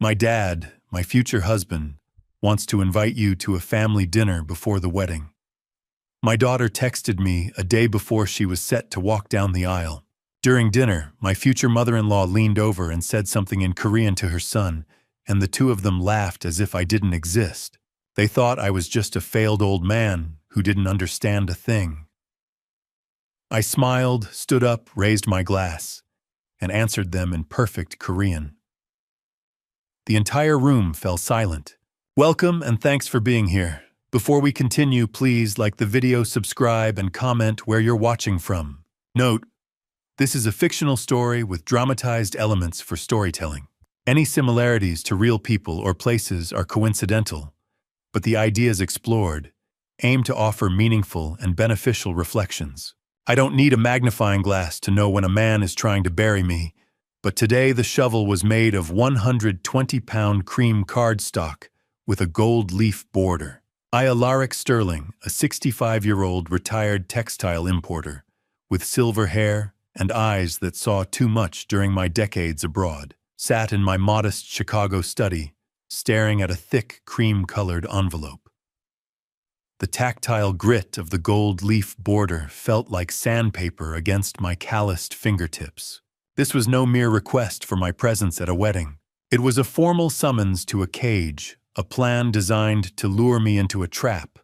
My dad, my future husband, wants to invite you to a family dinner before the wedding. My daughter texted me a day before she was set to walk down the aisle. During dinner, my future mother-in-law leaned over and said something in Korean to her son, and the two of them laughed as if I didn't exist. They thought I was just a failed old man who didn't understand a thing. I smiled, stood up, raised my glass, and answered them in perfect Korean. The entire room fell silent. Welcome and thanks for being here. Before we continue, please like the video, subscribe, and comment where you're watching from. Note, this is a fictional story with dramatized elements for storytelling. Any similarities to real people or places are coincidental, but the ideas explored aim to offer meaningful and beneficial reflections. I don't need a magnifying glass to know when a man is trying to bury me, but today the shovel was made of 120-pound cream cardstock with a gold leaf border. I, Alaric Sterling, a 65-year-old retired textile importer, with silver hair and eyes that saw too much during my decades abroad, sat in my modest Chicago study, staring at a thick cream-colored envelope. The tactile grit of the gold leaf border felt like sandpaper against my calloused fingertips. This was no mere request for my presence at a wedding. It was a formal summons to a cage, a plan designed to lure me into a trap,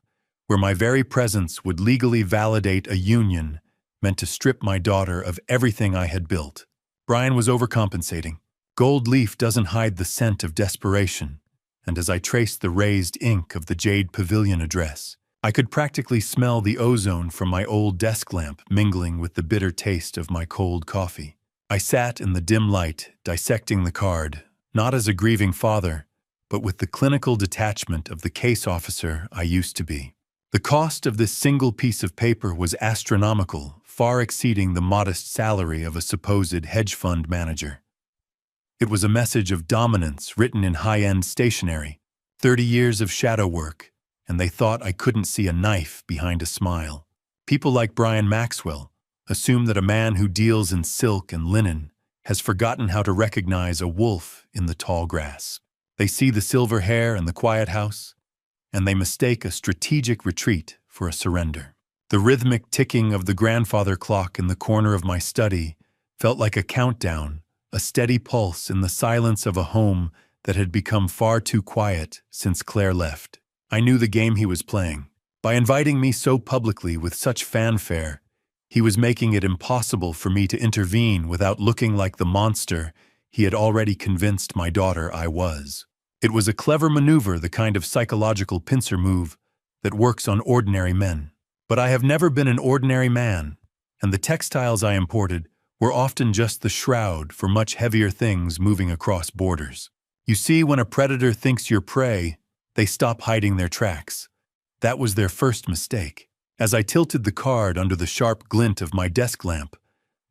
where my very presence would legally validate a union meant to strip my daughter of everything I had built. Brian was overcompensating. Gold leaf doesn't hide the scent of desperation, and as I traced the raised ink of the Jade Pavilion address, I could practically smell the ozone from my old desk lamp mingling with the bitter taste of my cold coffee. I sat in the dim light, dissecting the card, not as a grieving father, but with the clinical detachment of the case officer I used to be. The cost of this single piece of paper was astronomical, far exceeding the modest salary of a supposed hedge fund manager. It was a message of dominance written in high-end stationery, 30 years of shadow work, and they thought I couldn't see a knife behind a smile. People like Brian Maxwell assume that a man who deals in silk and linen has forgotten how to recognize a wolf in the tall grass. They see the silver hair and the quiet house, and they mistake a strategic retreat for a surrender. The rhythmic ticking of the grandfather clock in the corner of my study felt like a countdown, a steady pulse in the silence of a home that had become far too quiet since Claire left. I knew the game he was playing. By inviting me so publicly with such fanfare, he was making it impossible for me to intervene without looking like the monster he had already convinced my daughter I was. It was a clever maneuver, the kind of psychological pincer move that works on ordinary men. But I have never been an ordinary man, and the textiles I imported were often just the shroud for much heavier things moving across borders. You see, when a predator thinks you're prey, they stop hiding their tracks. That was their first mistake. As I tilted the card under the sharp glint of my desk lamp,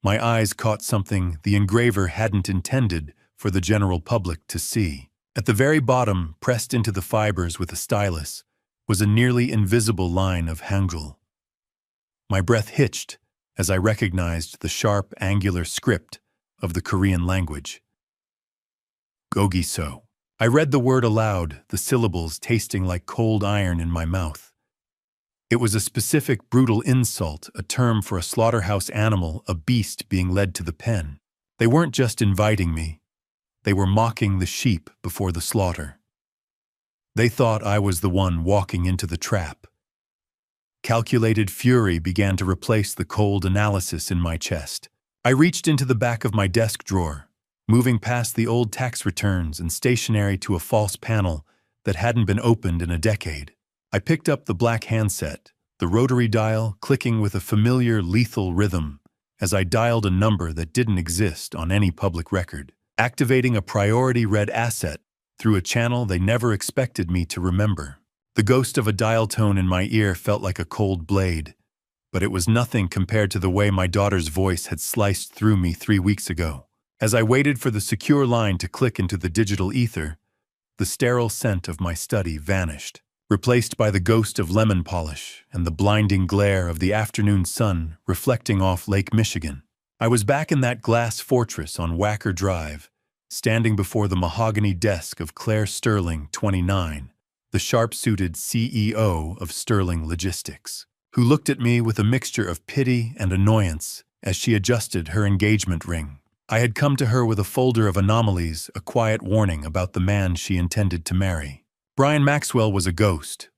my eyes caught something the engraver hadn't intended for the general public to see. At the very bottom, pressed into the fibers with a stylus, was a nearly invisible line of Hangul. My breath hitched as I recognized the sharp, angular script of the Korean language. Gogiso. I read the word aloud, the syllables tasting like cold iron in my mouth. It was a specific, brutal insult, a term for a slaughterhouse animal, a beast being led to the pen. They weren't just inviting me. They were mocking the sheep before the slaughter. They thought I was the one walking into the trap. Calculated fury began to replace the cold analysis in my chest. I reached into the back of my desk drawer, moving past the old tax returns and stationery to a false panel that hadn't been opened in a decade. I picked up the black handset, the rotary dial clicking with a familiar, lethal rhythm as I dialed a number that didn't exist on any public record, activating a priority red asset through a channel they never expected me to remember. The ghost of a dial tone in my ear felt like a cold blade, but it was nothing compared to the way my daughter's voice had sliced through me 3 weeks ago. As I waited for the secure line to click into the digital ether, the sterile scent of my study vanished, replaced by the ghost of lemon polish and the blinding glare of the afternoon sun reflecting off Lake Michigan. I was back in that glass fortress on Wacker Drive, standing before the mahogany desk of Claire Sterling, 29, the sharp-suited CEO of Sterling Logistics, who looked at me with a mixture of pity and annoyance as she adjusted her engagement ring. I had come to her with a folder of anomalies, a quiet warning about the man she intended to marry. Brian Maxwell was a ghost.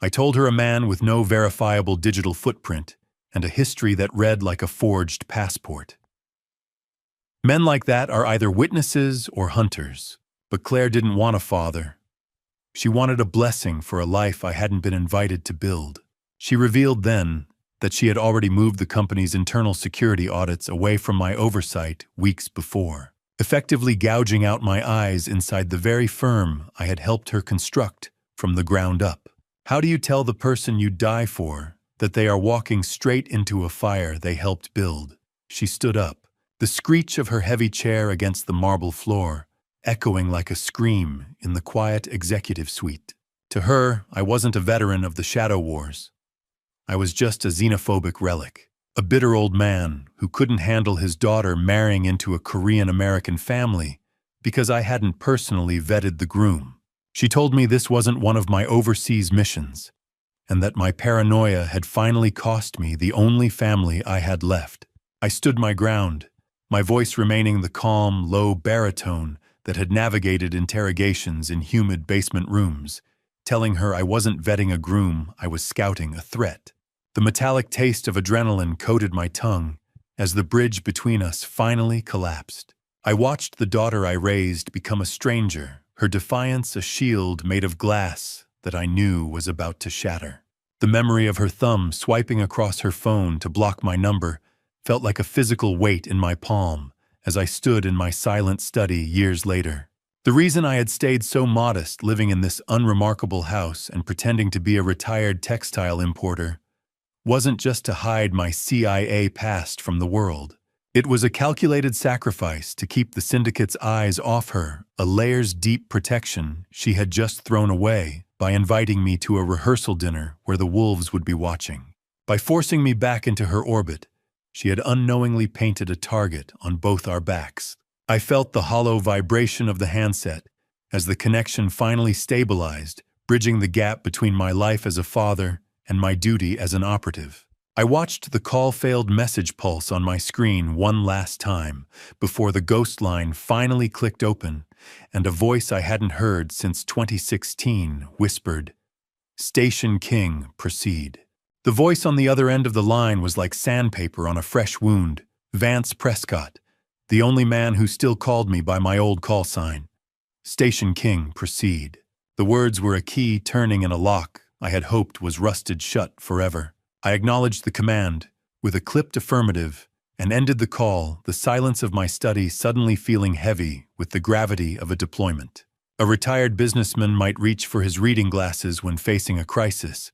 I told her a man with no verifiable digital footprint and a history that read like a forged passport. Men like that are either witnesses or hunters, but Claire didn't want a father. She wanted a blessing for a life I hadn't been invited to build. She revealed then that she had already moved the company's internal security audits away from my oversight weeks before, effectively gouging out my eyes inside the very firm I had helped her construct from the ground up. How do you tell the person you die for that they are walking straight into a fire they helped build? She stood up, the screech of her heavy chair against the marble floor, echoing like a scream in the quiet executive suite. To her, I wasn't a veteran of the Shadow Wars. I was just a xenophobic relic, a bitter old man who couldn't handle his daughter marrying into a Korean-American family because I hadn't personally vetted the groom. She told me this wasn't one of my overseas missions, and that my paranoia had finally cost me the only family I had left. I stood my ground, my voice remaining the calm, low baritone that had navigated interrogations in humid basement rooms, telling her I wasn't vetting a groom, I was scouting a threat. The metallic taste of adrenaline coated my tongue as the bridge between us finally collapsed. I watched the daughter I raised become a stranger, her defiance a shield made of glass that I knew was about to shatter. The memory of her thumb swiping across her phone to block my number felt like a physical weight in my palm as I stood in my silent study years later. The reason I had stayed so modest living in this unremarkable house and pretending to be a retired textile importer wasn't just to hide my CIA past from the world. It was a calculated sacrifice to keep the syndicate's eyes off her, a layers-deep protection she had just thrown away by inviting me to a rehearsal dinner where the wolves would be watching. By forcing me back into her orbit, she had unknowingly painted a target on both our backs. I felt the hollow vibration of the handset as the connection finally stabilized, bridging the gap between my life as a father and my duty as an operative. I watched the call-failed message pulse on my screen one last time before the ghost line finally clicked open and a voice I hadn't heard since 2016 whispered, "Station King, proceed." The voice on the other end of the line was like sandpaper on a fresh wound, Vance Prescott, the only man who still called me by my old call sign. "Station King, proceed." The words were a key turning in a lock I had hoped was rusted shut forever. I acknowledged the command with a clipped affirmative and ended the call, the silence of my study suddenly feeling heavy with the gravity of a deployment. A retired businessman might reach for his reading glasses when facing a crisis,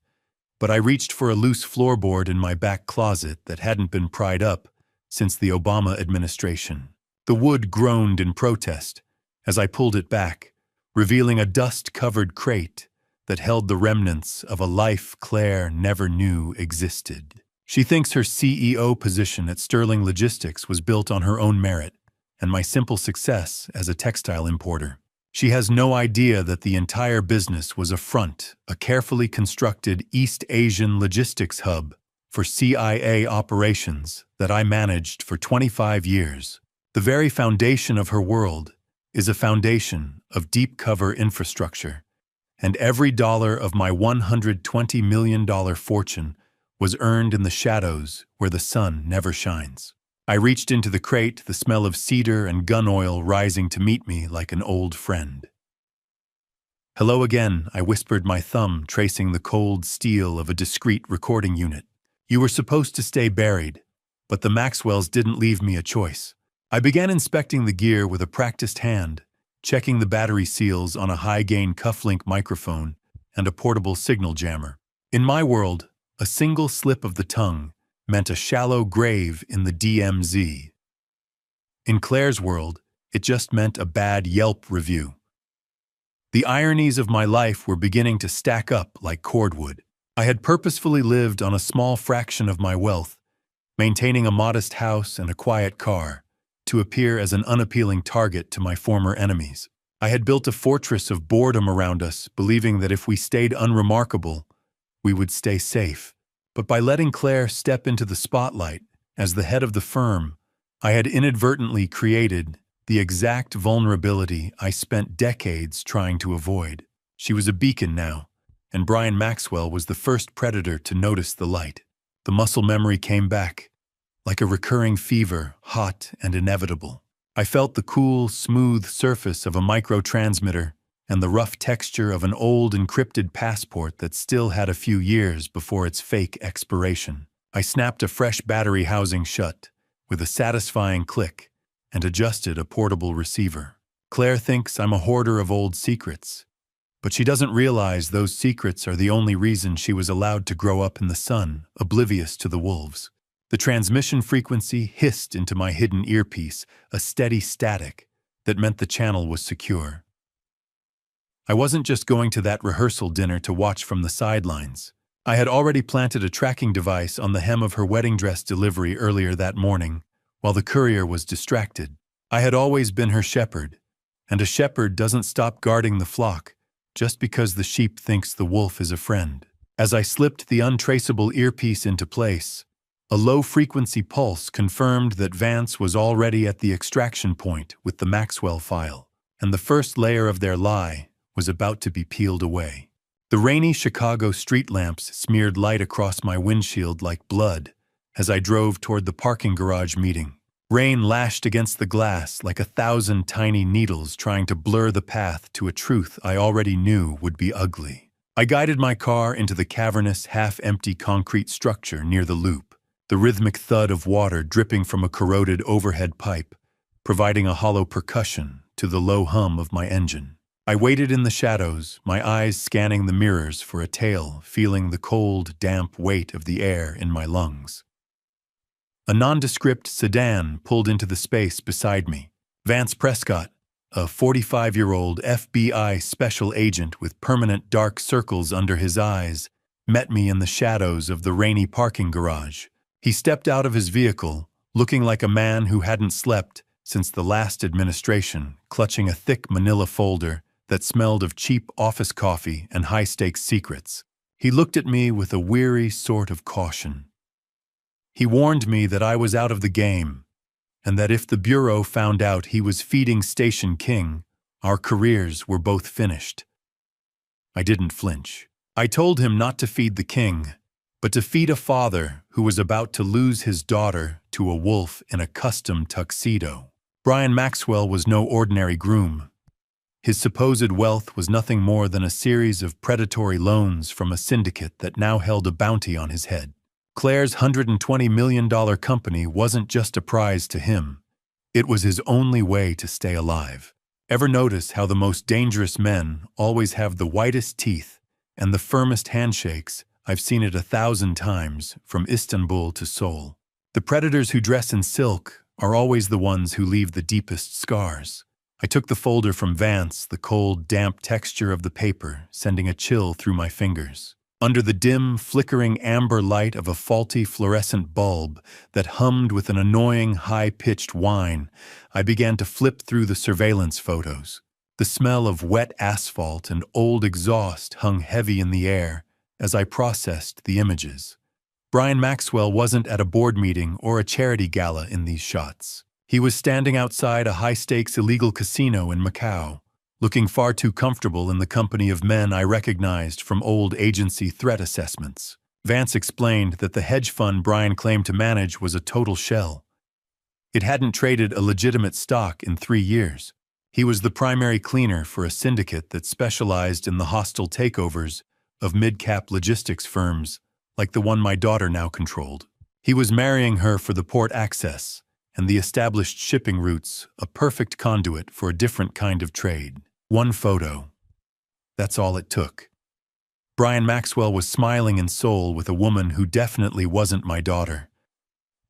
but I reached for a loose floorboard in my back closet that hadn't been pried up since the Obama administration. The wood groaned in protest as I pulled it back, revealing a dust-covered crate that held the remnants of a life Claire never knew existed. She thinks her CEO position at Sterling Logistics was built on her own merit and my simple success as a textile importer. She has no idea that the entire business was a front, a carefully constructed East Asian logistics hub for CIA operations that I managed for 25 years. The very foundation of her world is a foundation of deep cover infrastructure, and every dollar of my $120 million fortune was earned in the shadows where the sun never shines. I reached into the crate, the smell of cedar and gun oil rising to meet me like an old friend. "Hello again," I whispered, my thumb tracing the cold steel of a discreet recording unit. "You were supposed to stay buried, but the Maxwells didn't leave me a choice." I began inspecting the gear with a practiced hand, checking the battery seals on a high-gain cufflink microphone and a portable signal jammer. In my world, a single slip of the tongue meant a shallow grave in the DMZ. In Claire's world, it just meant a bad Yelp review. The ironies of my life were beginning to stack up like cordwood. I had purposefully lived on a small fraction of my wealth, maintaining a modest house and a quiet car, to appear as an unappealing target to my former enemies. I had built a fortress of boredom around us, believing that if we stayed unremarkable, we would stay safe. But by letting Claire step into the spotlight as the head of the firm, I had inadvertently created the exact vulnerability I spent decades trying to avoid. She was a beacon now, and Brian Maxwell was the first predator to notice the light. The muscle memory came back, like a recurring fever, hot and inevitable. I felt the cool, smooth surface of a microtransmitter and the rough texture of an old encrypted passport that still had a few years before its fake expiration. I snapped a fresh battery housing shut with a satisfying click and adjusted a portable receiver. Claire thinks I'm a hoarder of old secrets, but she doesn't realize those secrets are the only reason she was allowed to grow up in the sun, oblivious to the wolves. The transmission frequency hissed into my hidden earpiece, a steady static that meant the channel was secure. I wasn't just going to that rehearsal dinner to watch from the sidelines. I had already planted a tracking device on the hem of her wedding dress delivery earlier that morning, while the courier was distracted. I had always been her shepherd, and a shepherd doesn't stop guarding the flock just because the sheep thinks the wolf is a friend. As I slipped the untraceable earpiece into place, a low-frequency pulse confirmed that Vance was already at the extraction point with the Maxwell file, and the first layer of their lie was about to be peeled away. The rainy Chicago street lamps smeared light across my windshield like blood as I drove toward the parking garage meeting. Rain lashed against the glass like 1,000 tiny needles trying to blur the path to a truth I already knew would be ugly. I guided my car into the cavernous, half-empty concrete structure near the loop, the rhythmic thud of water dripping from a corroded overhead pipe, providing a hollow percussion to the low hum of my engine. I waited in the shadows, my eyes scanning the mirrors for a tail, feeling the cold, damp weight of the air in my lungs. A nondescript sedan pulled into the space beside me. Vance Prescott, a 45-year-old FBI special agent with permanent dark circles under his eyes, met me in the shadows of the rainy parking garage. He stepped out of his vehicle, looking like a man who hadn't slept since the last administration, clutching a thick manila folder that smelled of cheap office coffee and high-stakes secrets. He looked at me with a weary sort of caution. He warned me that I was out of the game, and that if the Bureau found out he was feeding Station King, our careers were both finished. I didn't flinch. I told him not to feed the king, but to feed a father who was about to lose his daughter to a wolf in a custom tuxedo. Brian Maxwell was no ordinary groom. His supposed wealth was nothing more than a series of predatory loans from a syndicate that now held a bounty on his head. Claire's $120 million company wasn't just a prize to him. It was his only way to stay alive. Ever notice how the most dangerous men always have the whitest teeth and the firmest handshakes? I've seen it 1,000 times, from Istanbul to Seoul. The predators who dress in silk are always the ones who leave the deepest scars. I took the folder from Vance, the cold, damp texture of the paper sending a chill through my fingers. Under the dim, flickering amber light of a faulty fluorescent bulb that hummed with an annoying, high-pitched whine, I began to flip through the surveillance photos. The smell of wet asphalt and old exhaust hung heavy in the air as I processed the images. Brian Maxwell wasn't at a board meeting or a charity gala in these shots. He was standing outside a high-stakes illegal casino in Macau, looking far too comfortable in the company of men I recognized from old agency threat assessments. Vance explained that the hedge fund Brian claimed to manage was a total shell. It hadn't traded a legitimate stock in 3 years. He was the primary cleaner for a syndicate that specialized in the hostile takeovers of mid-cap logistics firms like the one my daughter now controlled. He was marrying her for the port access and the established shipping routes, a perfect conduit for a different kind of trade. One photo. That's all it took. Brian Maxwell was smiling in Seoul with a woman who definitely wasn't my daughter.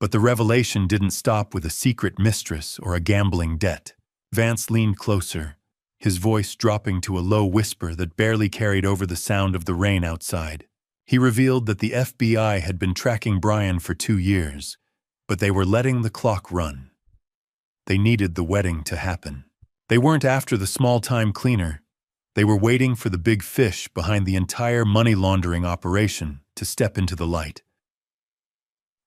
But the revelation didn't stop with a secret mistress or a gambling debt. Vance leaned closer, his voice dropping to a low whisper that barely carried over the sound of the rain outside. He revealed that the FBI had been tracking Brian for 2 years, but they were letting the clock run. They needed the wedding to happen. They weren't after the small-time cleaner. They were waiting for the big fish behind the entire money laundering operation to step into the light.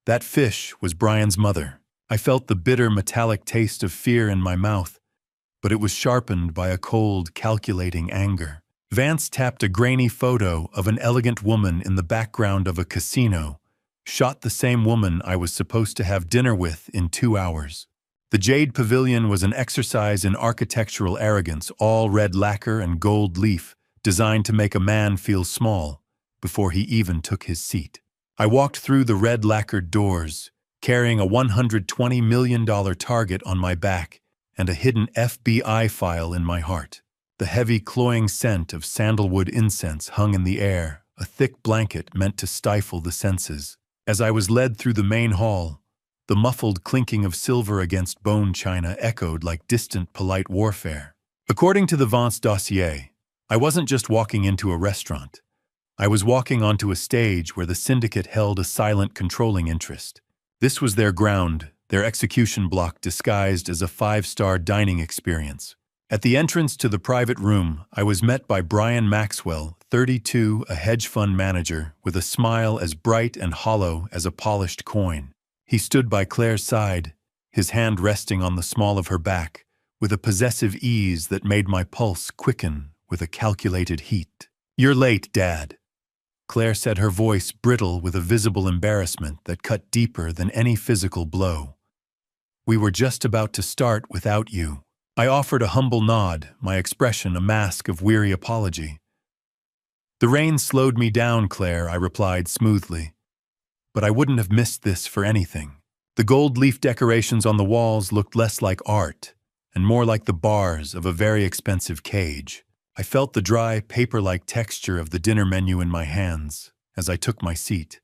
That fish was Brian's mother. I felt the bitter metallic taste of fear in my mouth, but it was sharpened by a cold, calculating anger. Vance tapped a grainy photo of an elegant woman in the background of a casino, shot the same woman I was supposed to have dinner with in 2 hours. The Jade Pavilion was an exercise in architectural arrogance, all red lacquer and gold leaf, designed to make a man feel small before he even took his seat. I walked through the red lacquered doors, carrying a $120 million target on my back and a hidden FBI file in my heart. The heavy, cloying scent of sandalwood incense hung in the air, a thick blanket meant to stifle the senses. As I was led through the main hall, the muffled clinking of silver against bone china echoed like distant, polite warfare. According to the Vance dossier, I wasn't just walking into a restaurant. I was walking onto a stage where the syndicate held a silent, controlling interest. This was their ground, their execution block disguised as a 5-star dining experience. At the entrance to the private room, I was met by Brian Maxwell, 32, a hedge fund manager, with a smile as bright and hollow as a polished coin. He stood by Claire's side, his hand resting on the small of her back, with a possessive ease that made my pulse quicken with a calculated heat. "You're late, Dad," Claire said, her voice brittle with a visible embarrassment that cut deeper than any physical blow. "We were just about to start without you." I offered a humble nod, my expression a mask of weary apology. "The rain slowed me down, Claire," I replied smoothly. "But I wouldn't have missed this for anything." The gold leaf decorations on the walls looked less like art and more like the bars of a very expensive cage. I felt the dry, paper-like texture of the dinner menu in my hands as I took my seat.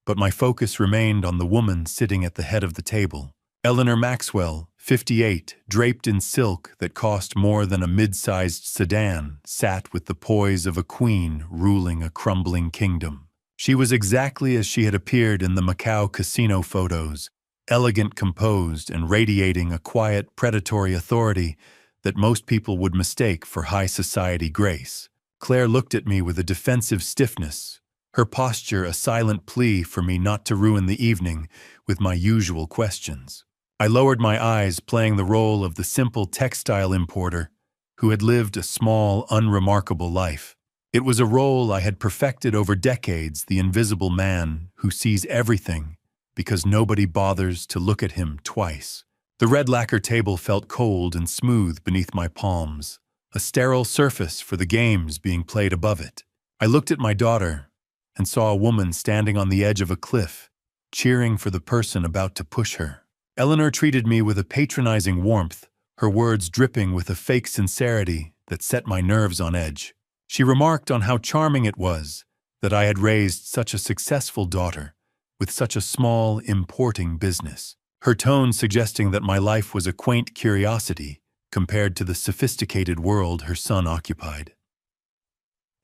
But my focus remained on the woman sitting at the head of the table. Eleanor Maxwell, 58, draped in silk that cost more than a mid-sized sedan, sat with the poise of a queen ruling a crumbling kingdom. She was exactly as she had appeared in the Macau casino photos, elegant, composed, and radiating a quiet, predatory authority that most people would mistake for high society grace. Claire looked at me with a defensive stiffness, her posture a silent plea for me not to ruin the evening with my usual questions. I lowered my eyes, playing the role of the simple textile importer who had lived a small, unremarkable life. It was a role I had perfected over decades, the invisible man who sees everything because nobody bothers to look at him twice. The red lacquer table felt cold and smooth beneath my palms, a sterile surface for the games being played above it. I looked at my daughter and saw a woman standing on the edge of a cliff, cheering for the person about to push her. Eleanor treated me with a patronizing warmth, her words dripping with a fake sincerity that set my nerves on edge. She remarked on how charming it was that I had raised such a successful daughter with such a small, importing business, her tone suggesting that my life was a quaint curiosity compared to the sophisticated world her son occupied.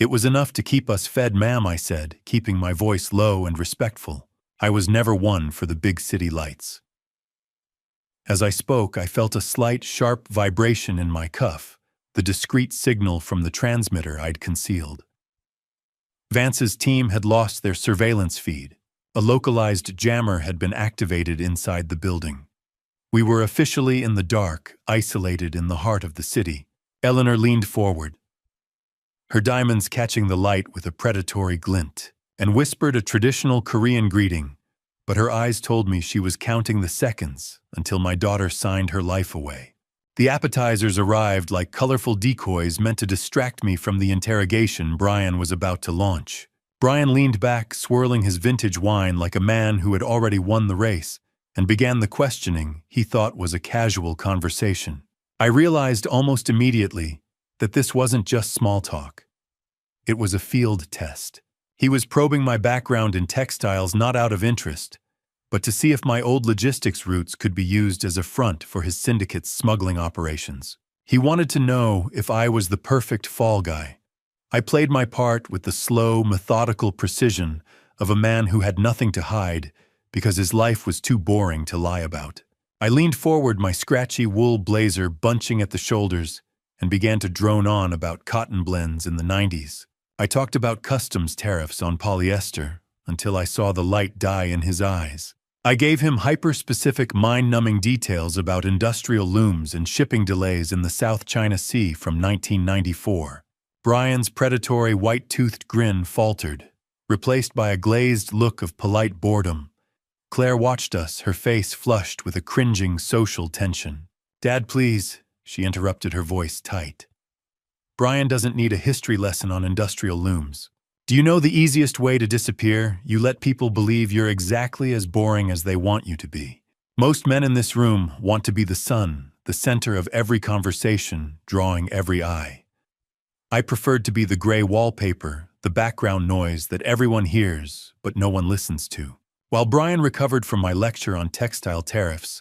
"It was enough to keep us fed, ma'am," I said, keeping my voice low and respectful. I was never one for the big city lights. As I spoke, I felt a slight, sharp vibration in my cuff, the discreet signal from the transmitter I'd concealed. Vance's team had lost their surveillance feed. A localized jammer had been activated inside the building. We were officially in the dark, isolated in the heart of the city. Eleanor leaned forward, her diamonds catching the light with a predatory glint, and whispered a traditional Korean greeting, but her eyes told me she was counting the seconds until my daughter signed her life away. The appetizers arrived like colorful decoys meant to distract me from the interrogation Brian was about to launch. Brian leaned back, swirling his vintage wine like a man who had already won the race, and began the questioning he thought was a casual conversation. I realized almost immediately that this wasn't just small talk. It was a field test. He was probing my background in textiles not out of interest, but to see if my old logistics routes could be used as a front for his syndicate's smuggling operations. He wanted to know if I was the perfect fall guy. I played my part with the slow, methodical precision of a man who had nothing to hide because his life was too boring to lie about. I leaned forward, my scratchy wool blazer bunching at the shoulders, and began to drone on about cotton blends in the 90s. I talked about customs tariffs on polyester until I saw the light die in his eyes. I gave him hyper-specific, mind-numbing details about industrial looms and shipping delays in the South China Sea from 1994. Brian's predatory white-toothed grin faltered, replaced by a glazed look of polite boredom. Claire watched us, her face flushed with a cringing social tension. "Dad, please," she interrupted, her voice tight. "Brian doesn't need a history lesson on industrial looms. Do you know the easiest way to disappear? You let people believe you're exactly as boring as they want you to be. Most men in this room want to be the sun, the center of every conversation, drawing every eye. I preferred to be the gray wallpaper, the background noise that everyone hears but no one listens to." While Brian recovered from my lecture on textile tariffs,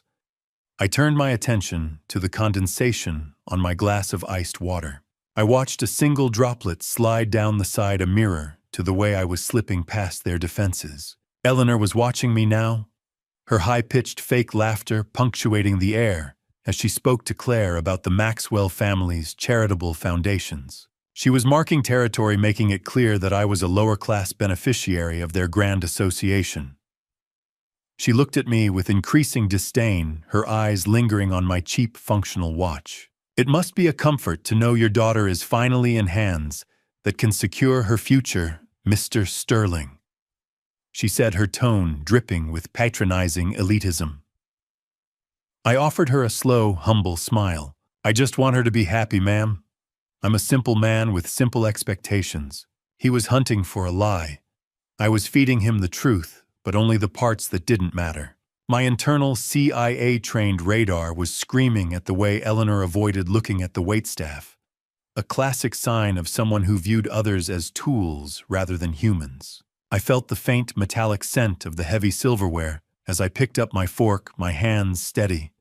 I turned my attention to the condensation on my glass of iced water. I watched a single droplet slide down the side, a mirror to the way I was slipping past their defenses. Eleanor was watching me now, her high-pitched fake laughter punctuating the air as she spoke to Claire about the Maxwell family's charitable foundations. She was marking territory, making it clear that I was a lower-class beneficiary of their grand association. She looked at me with increasing disdain, her eyes lingering on my cheap functional watch. "It must be a comfort to know your daughter is finally in hands that can secure her future, Mr. Sterling," she said, her tone dripping with patronizing elitism. I offered her a slow, humble smile. "I just want her to be happy, ma'am. I'm a simple man with simple expectations." He was hunting for a lie. I was feeding him the truth, but only the parts that didn't matter. My internal CIA-trained radar was screaming at the way Eleanor avoided looking at the waitstaff, a classic sign of someone who viewed others as tools rather than humans. I felt the faint metallic scent of the heavy silverware as I picked up my fork, my hands steady.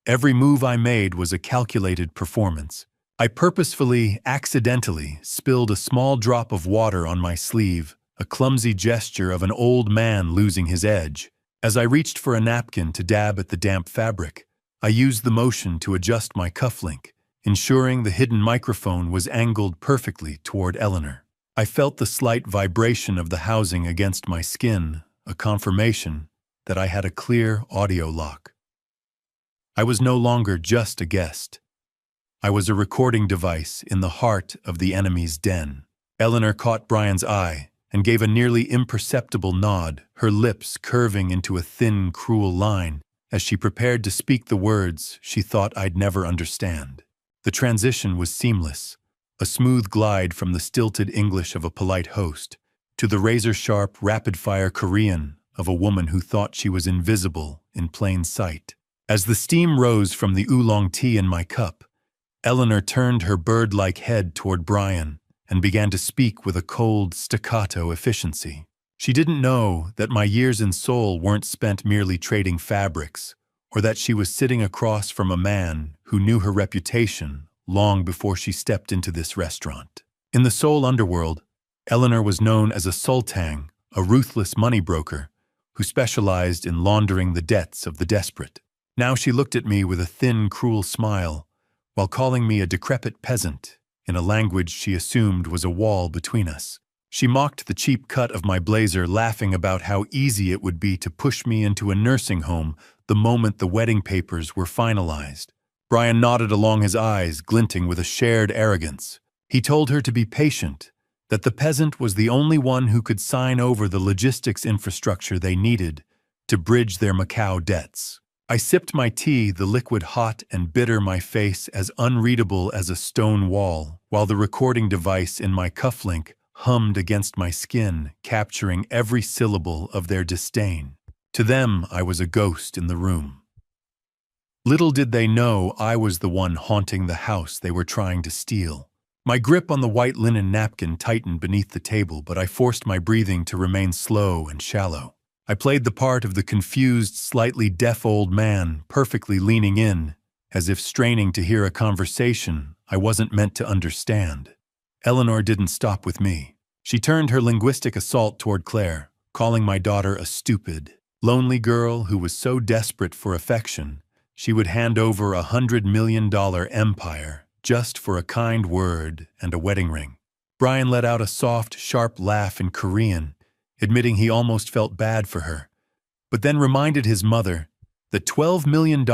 Every move I made was a calculated performance. I purposefully, accidentally, spilled a small drop of water on my sleeve, a clumsy gesture of an old man losing his edge. As I reached for a napkin to dab at the damp fabric, I used the motion to adjust my cufflink, ensuring the hidden microphone was angled perfectly toward Eleanor. I felt the slight vibration of the housing against my skin, a confirmation that I had a clear audio lock. I was no longer just a guest. I was a recording device in the heart of the enemy's den. Eleanor caught Brian's eye and gave a nearly imperceptible nod, her lips curving into a thin, cruel line as she prepared to speak the words she thought I'd never understand. The transition was seamless, a smooth glide from the stilted English of a polite host to the razor-sharp, rapid-fire Korean of a woman who thought she was invisible in plain sight. As the steam rose from the oolong tea in my cup, Eleanor turned her bird-like head toward Brian and began to speak with a cold, staccato efficiency. She didn't know that my years in Seoul weren't spent merely trading fabrics, or that she was sitting across from a man who knew her reputation long before she stepped into this restaurant. In the Seoul underworld, Eleanor was known as a sultang, a ruthless money broker who specialized in laundering the debts of the desperate. Now she looked at me with a thin, cruel smile, while calling me a decrepit peasant in a language she assumed was a wall between us. She mocked the cheap cut of my blazer, laughing about how easy it would be to push me into a nursing home the moment the wedding papers were finalized. Brian nodded along, his eyes glinting with a shared arrogance. He told her to be patient, that the peasant was the only one who could sign over the logistics infrastructure they needed to bridge their Macau debts. I sipped my tea, the liquid hot and bitter, my face as unreadable as a stone wall, while the recording device in my cufflink hummed against my skin, capturing every syllable of their disdain. To them, I was a ghost in the room. Little did they know I was the one haunting the house they were trying to steal. My grip on the white linen napkin tightened beneath the table, but I forced my breathing to remain slow and shallow. I played the part of the confused, slightly deaf old man, perfectly leaning in, as if straining to hear a conversation I wasn't meant to understand. Eleanor didn't stop with me. She turned her linguistic assault toward Claire, calling my daughter a stupid, Lonely girl who was so desperate for affection, she would hand over $100 million empire just for a kind word and a wedding ring. Brian let out a soft, sharp laugh in Korean, admitting he almost felt bad for her, but then reminded his mother that $12 million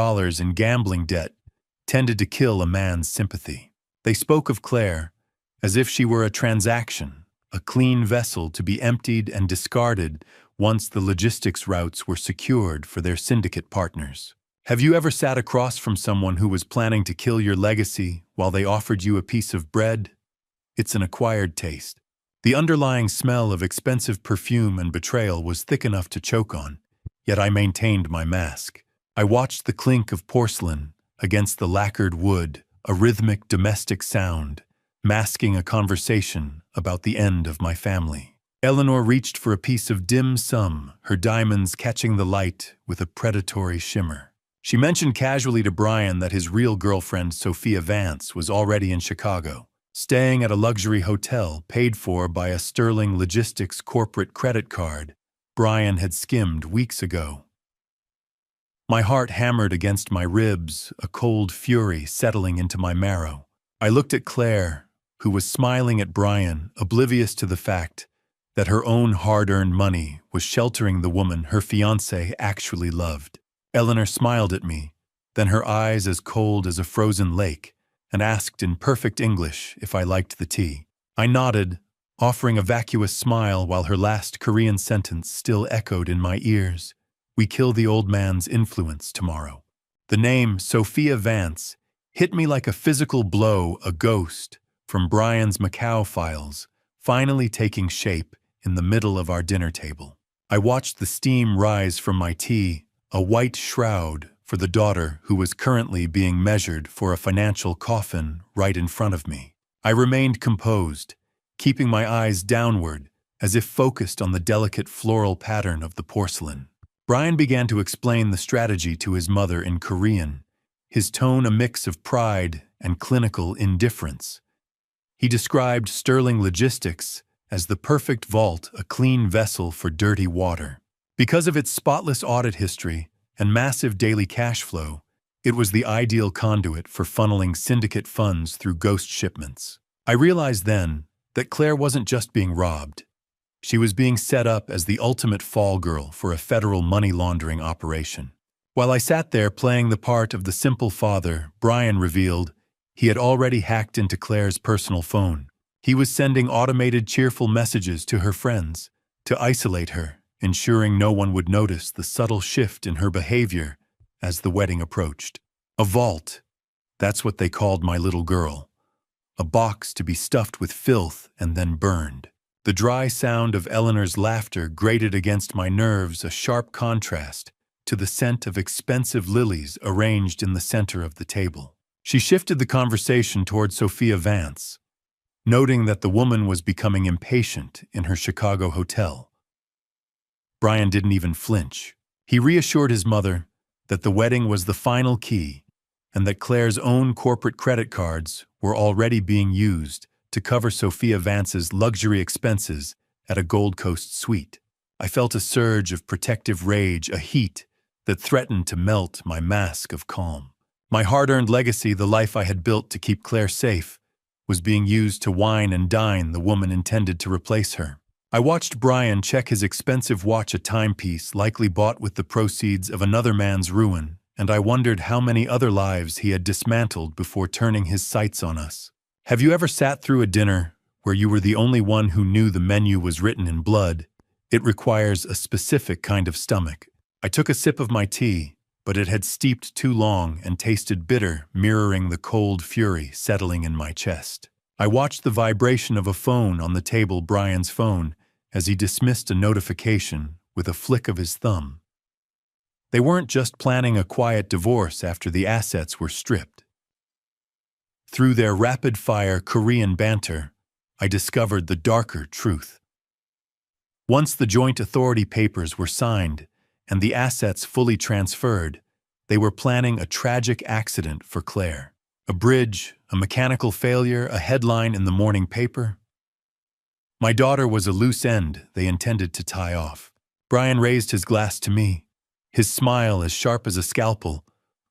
in gambling debt tended to kill a man's sympathy. They spoke of Claire as if she were a transaction, a clean vessel to be emptied and discarded once the logistics routes were secured for their syndicate partners. Have you ever sat across from someone who was planning to kill your legacy while they offered you a piece of bread? It's an acquired taste. The underlying smell of expensive perfume and betrayal was thick enough to choke on, yet I maintained my mask. I watched the clink of porcelain against the lacquered wood, a rhythmic domestic sound, masking a conversation about the end of my family. Eleanor reached for a piece of dim sum, her diamonds catching the light with a predatory shimmer. She mentioned casually to Brian that his real girlfriend, Sophia Vance, was already in Chicago, staying at a luxury hotel paid for by a Sterling Logistics corporate credit card Brian had skimmed weeks ago. My heart hammered against my ribs, a cold fury settling into my marrow. I looked at Claire, who was smiling at Brian, oblivious to the fact that her own hard-earned money was sheltering the woman her fiancé actually loved. Eleanor smiled at me, then her eyes as cold as a frozen lake, and asked in perfect English if I liked the tea. I nodded, offering a vacuous smile while her last Korean sentence still echoed in my ears. We kill the old man's influence tomorrow. The name Sophia Vance hit me like a physical blow, a ghost from Brian's Macau files, finally taking shape in the middle of our dinner table. I watched the steam rise from my tea, a white shroud for the daughter who was currently being measured for a financial coffin right in front of me. I remained composed, keeping my eyes downward as if focused on the delicate floral pattern of the porcelain. Brian began to explain the strategy to his mother in Korean, his tone a mix of pride and clinical indifference. He described Sterling Logistics as the perfect vault, a clean vessel for dirty water. Because of its spotless audit history and massive daily cash flow, it was the ideal conduit for funneling syndicate funds through ghost shipments. I realized then that Claire wasn't just being robbed. She was being set up as the ultimate fall girl for a federal money laundering operation. While I sat there playing the part of the simple father, Brian revealed he had already hacked into Claire's personal phone. He was sending automated cheerful messages to her friends to isolate her, ensuring no one would notice the subtle shift in her behavior as the wedding approached. A vault, that's what they called my little girl. A box to be stuffed with filth and then burned. The dry sound of Eleanor's laughter grated against my nerves, a sharp contrast to the scent of expensive lilies arranged in the center of the table. She shifted the conversation toward Sophia Vance, noting that the woman was becoming impatient in her Chicago hotel. Brian didn't even flinch. He reassured his mother that the wedding was the final key and that Claire's own corporate credit cards were already being used to cover Sophia Vance's luxury expenses at a Gold Coast suite. I felt a surge of protective rage, a heat that threatened to melt my mask of calm. My hard-earned legacy, the life I had built to keep Claire safe, was being used to wine and dine the woman intended to replace her. I watched Brian check his expensive watch, a timepiece likely bought with the proceeds of another man's ruin, and I wondered how many other lives he had dismantled before turning his sights on us. Have you ever sat through a dinner where you were the only one who knew the menu was written in blood? It requires a specific kind of stomach. I took a sip of my tea, but it had steeped too long and tasted bitter, mirroring the cold fury settling in my chest. I watched the vibration of a phone on the table, Brian's phone, as he dismissed a notification with a flick of his thumb. They weren't just planning a quiet divorce after the assets were stripped. Through their rapid-fire Korean banter, I discovered the darker truth. Once the joint authority papers were signed and the assets fully transferred, they were planning a tragic accident for Claire. A bridge, a mechanical failure, a headline in the morning paper. My daughter was a loose end they intended to tie off. Brian raised his glass to me, his smile as sharp as a scalpel,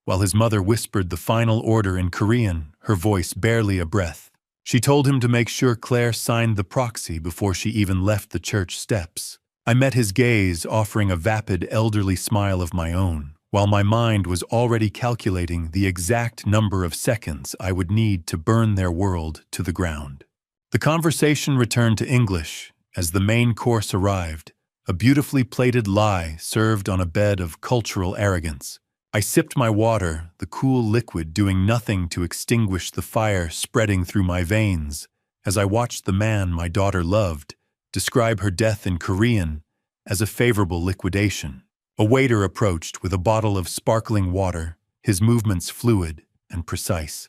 while his mother whispered the final order in Korean, her voice barely a breath. She told him to make sure Claire signed the proxy before she even left the church steps. I met his gaze, offering a vapid, elderly smile of my own, while my mind was already calculating the exact number of seconds I would need to burn their world to the ground. The conversation returned to English as the main course arrived, a beautifully plated lie served on a bed of cultural arrogance. I sipped my water, the cool liquid doing nothing to extinguish the fire spreading through my veins, as I watched the man my daughter loved describe her death in Korean as a favorable liquidation. A waiter approached with a bottle of sparkling water, his movements fluid and precise.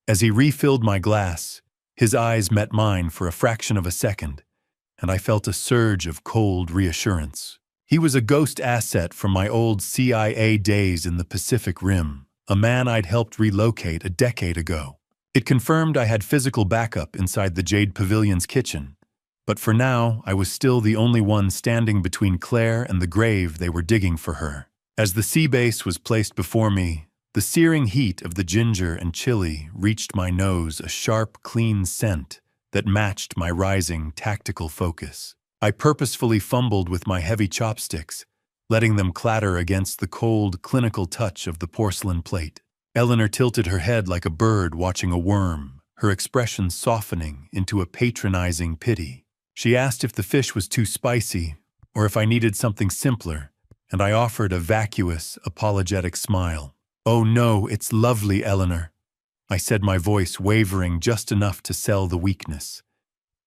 As he refilled my glass, his eyes met mine for a fraction of a second, and I felt a surge of cold reassurance. He was a ghost asset from my old CIA days in the Pacific Rim, a man I'd helped relocate a decade ago. It confirmed I had physical backup inside the Jade Pavilion's kitchen, but for now I was still the only one standing between Claire and the grave they were digging for her. As the sea base was placed before me, the searing heat of the ginger and chili reached my nose, a sharp, clean scent that matched my rising tactical focus. I purposefully fumbled with my heavy chopsticks, letting them clatter against the cold, clinical touch of the porcelain plate. Eleanor tilted her head like a bird watching a worm, her expression softening into a patronizing pity. She asked if the fish was too spicy or if I needed something simpler, and I offered a vacuous, apologetic smile. "Oh no, it's lovely, Eleanor," I said, my voice wavering just enough to sell the weakness.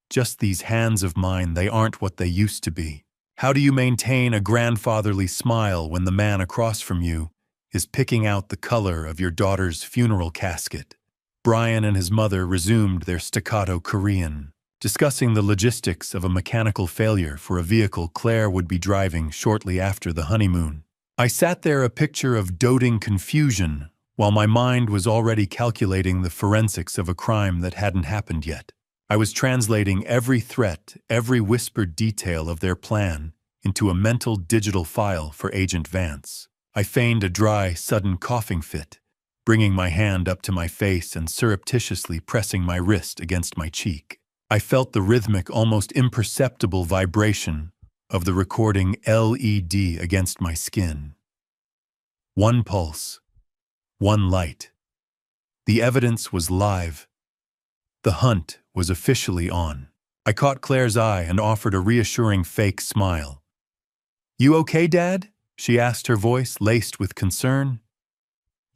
"Just these hands of mine, they aren't what they used to be. How do you maintain a grandfatherly smile when the man across from you is picking out the color of your daughter's funeral casket?" Brian and his mother resumed their staccato Korean, discussing the logistics of a mechanical failure for a vehicle Claire would be driving shortly after the honeymoon. I sat there, a picture of doting confusion, while my mind was already calculating the forensics of a crime that hadn't happened yet. I was translating every threat, every whispered detail of their plan into a mental digital file for Agent Vance. I feigned a dry, sudden coughing fit, bringing my hand up to my face and surreptitiously pressing my wrist against my cheek. I felt the rhythmic, almost imperceptible vibration of the recording LED against my skin. One pulse, one light. The evidence was live. The hunt was officially on. I caught Claire's eye and offered a reassuring fake smile. "You okay, Dad?" she asked, her voice laced with concern.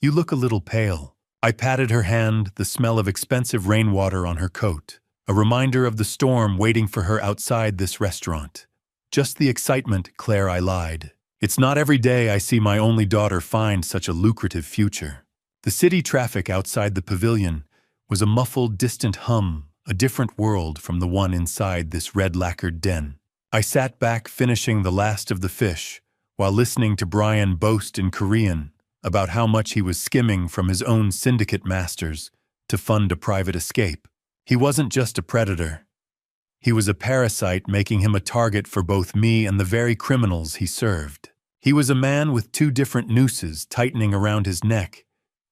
"You look a little pale." I patted her hand, the smell of expensive rainwater on her coat, a reminder of the storm waiting for her outside this restaurant. "Just the excitement, Claire," I lied. "It's not every day I see my only daughter find such a lucrative future." The city traffic outside the pavilion was a muffled, distant hum, a different world from the one inside this red-lacquered den. I sat back, finishing the last of the fish, while listening to Brian boast in Korean about how much he was skimming from his own syndicate masters to fund a private escape. He wasn't just a predator. He was a parasite, making him a target for both me and the very criminals he served. He was a man with two different nooses tightening around his neck,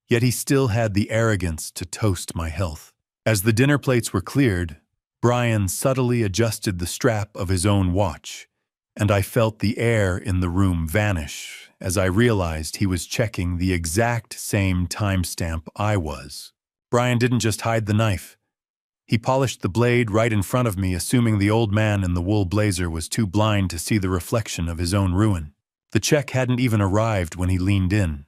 yet he still had the arrogance to toast my health. As the dinner plates were cleared, Brian subtly adjusted the strap of his own watch, and I felt the air in the room vanish as I realized he was checking the exact same timestamp I was. Brian didn't just hide the knife. He polished the blade right in front of me, assuming the old man in the wool blazer was too blind to see the reflection of his own ruin. The check hadn't even arrived when he leaned in,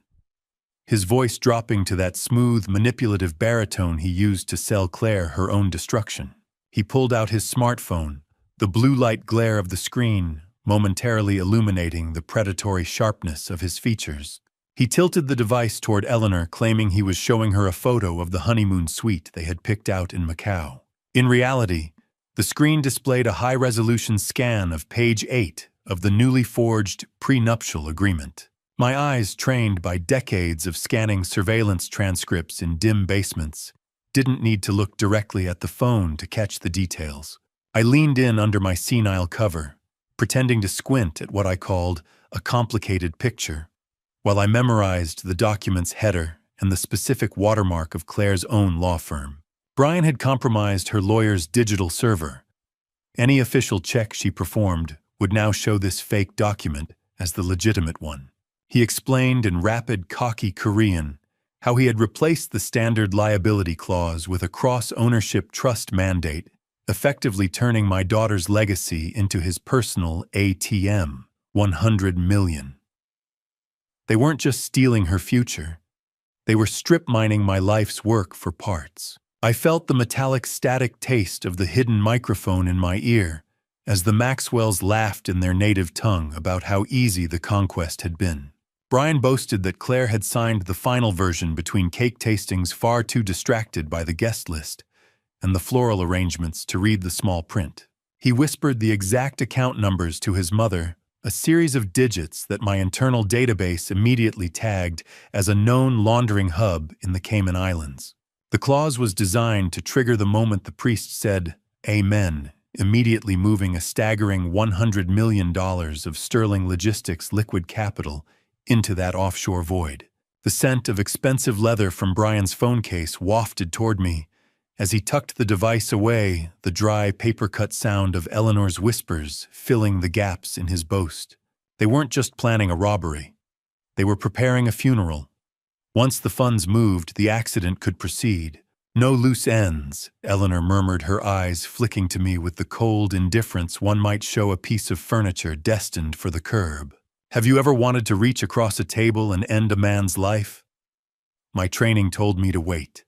his voice dropping to that smooth, manipulative baritone he used to sell Claire her own destruction. He pulled out his smartphone, the blue light glare of the screen momentarily illuminating the predatory sharpness of his features. He tilted the device toward Eleanor, claiming he was showing her a photo of the honeymoon suite they had picked out in Macau. In reality, the screen displayed a high-resolution scan of page 8 of the newly forged prenuptial agreement. My eyes, trained by decades of scanning surveillance transcripts in dim basements, didn't need to look directly at the phone to catch the details. I leaned in under my senile cover, pretending to squint at what I called a complicated picture, while I memorized the document's header and the specific watermark of Claire's own law firm. Brian had compromised her lawyer's digital server. Any official check she performed would now show this fake document as the legitimate one. He explained in rapid, cocky Korean how he had replaced the standard liability clause with a cross-ownership trust mandate, effectively turning my daughter's legacy into his personal ATM, 100 million. They weren't just stealing her future. They were strip-mining my life's work for parts. I felt the metallic static taste of the hidden microphone in my ear as the Maxwells laughed in their native tongue about how easy the conquest had been. Brian boasted that Claire had signed the final version between cake tastings far too distracted by the guest list and the floral arrangements to read the small print. He whispered the exact account numbers to his mother, a series of digits that my internal database immediately tagged as a known laundering hub in the Cayman Islands. The clause was designed to trigger the moment the priest said, "Amen," immediately moving a staggering $100 million of Sterling Logistics liquid capital into that offshore void. The scent of expensive leather from Brian's phone case wafted toward me. As he tucked the device away, the dry, paper-cut sound of Eleanor's whispers filling the gaps in his boast. They weren't just planning a robbery. They were preparing a funeral. Once the funds moved, the accident could proceed. "No loose ends," Eleanor murmured, her eyes flicking to me with the cold indifference one might show a piece of furniture destined for the curb. Have you ever wanted to reach across a table and end a man's life? My training told me to wait.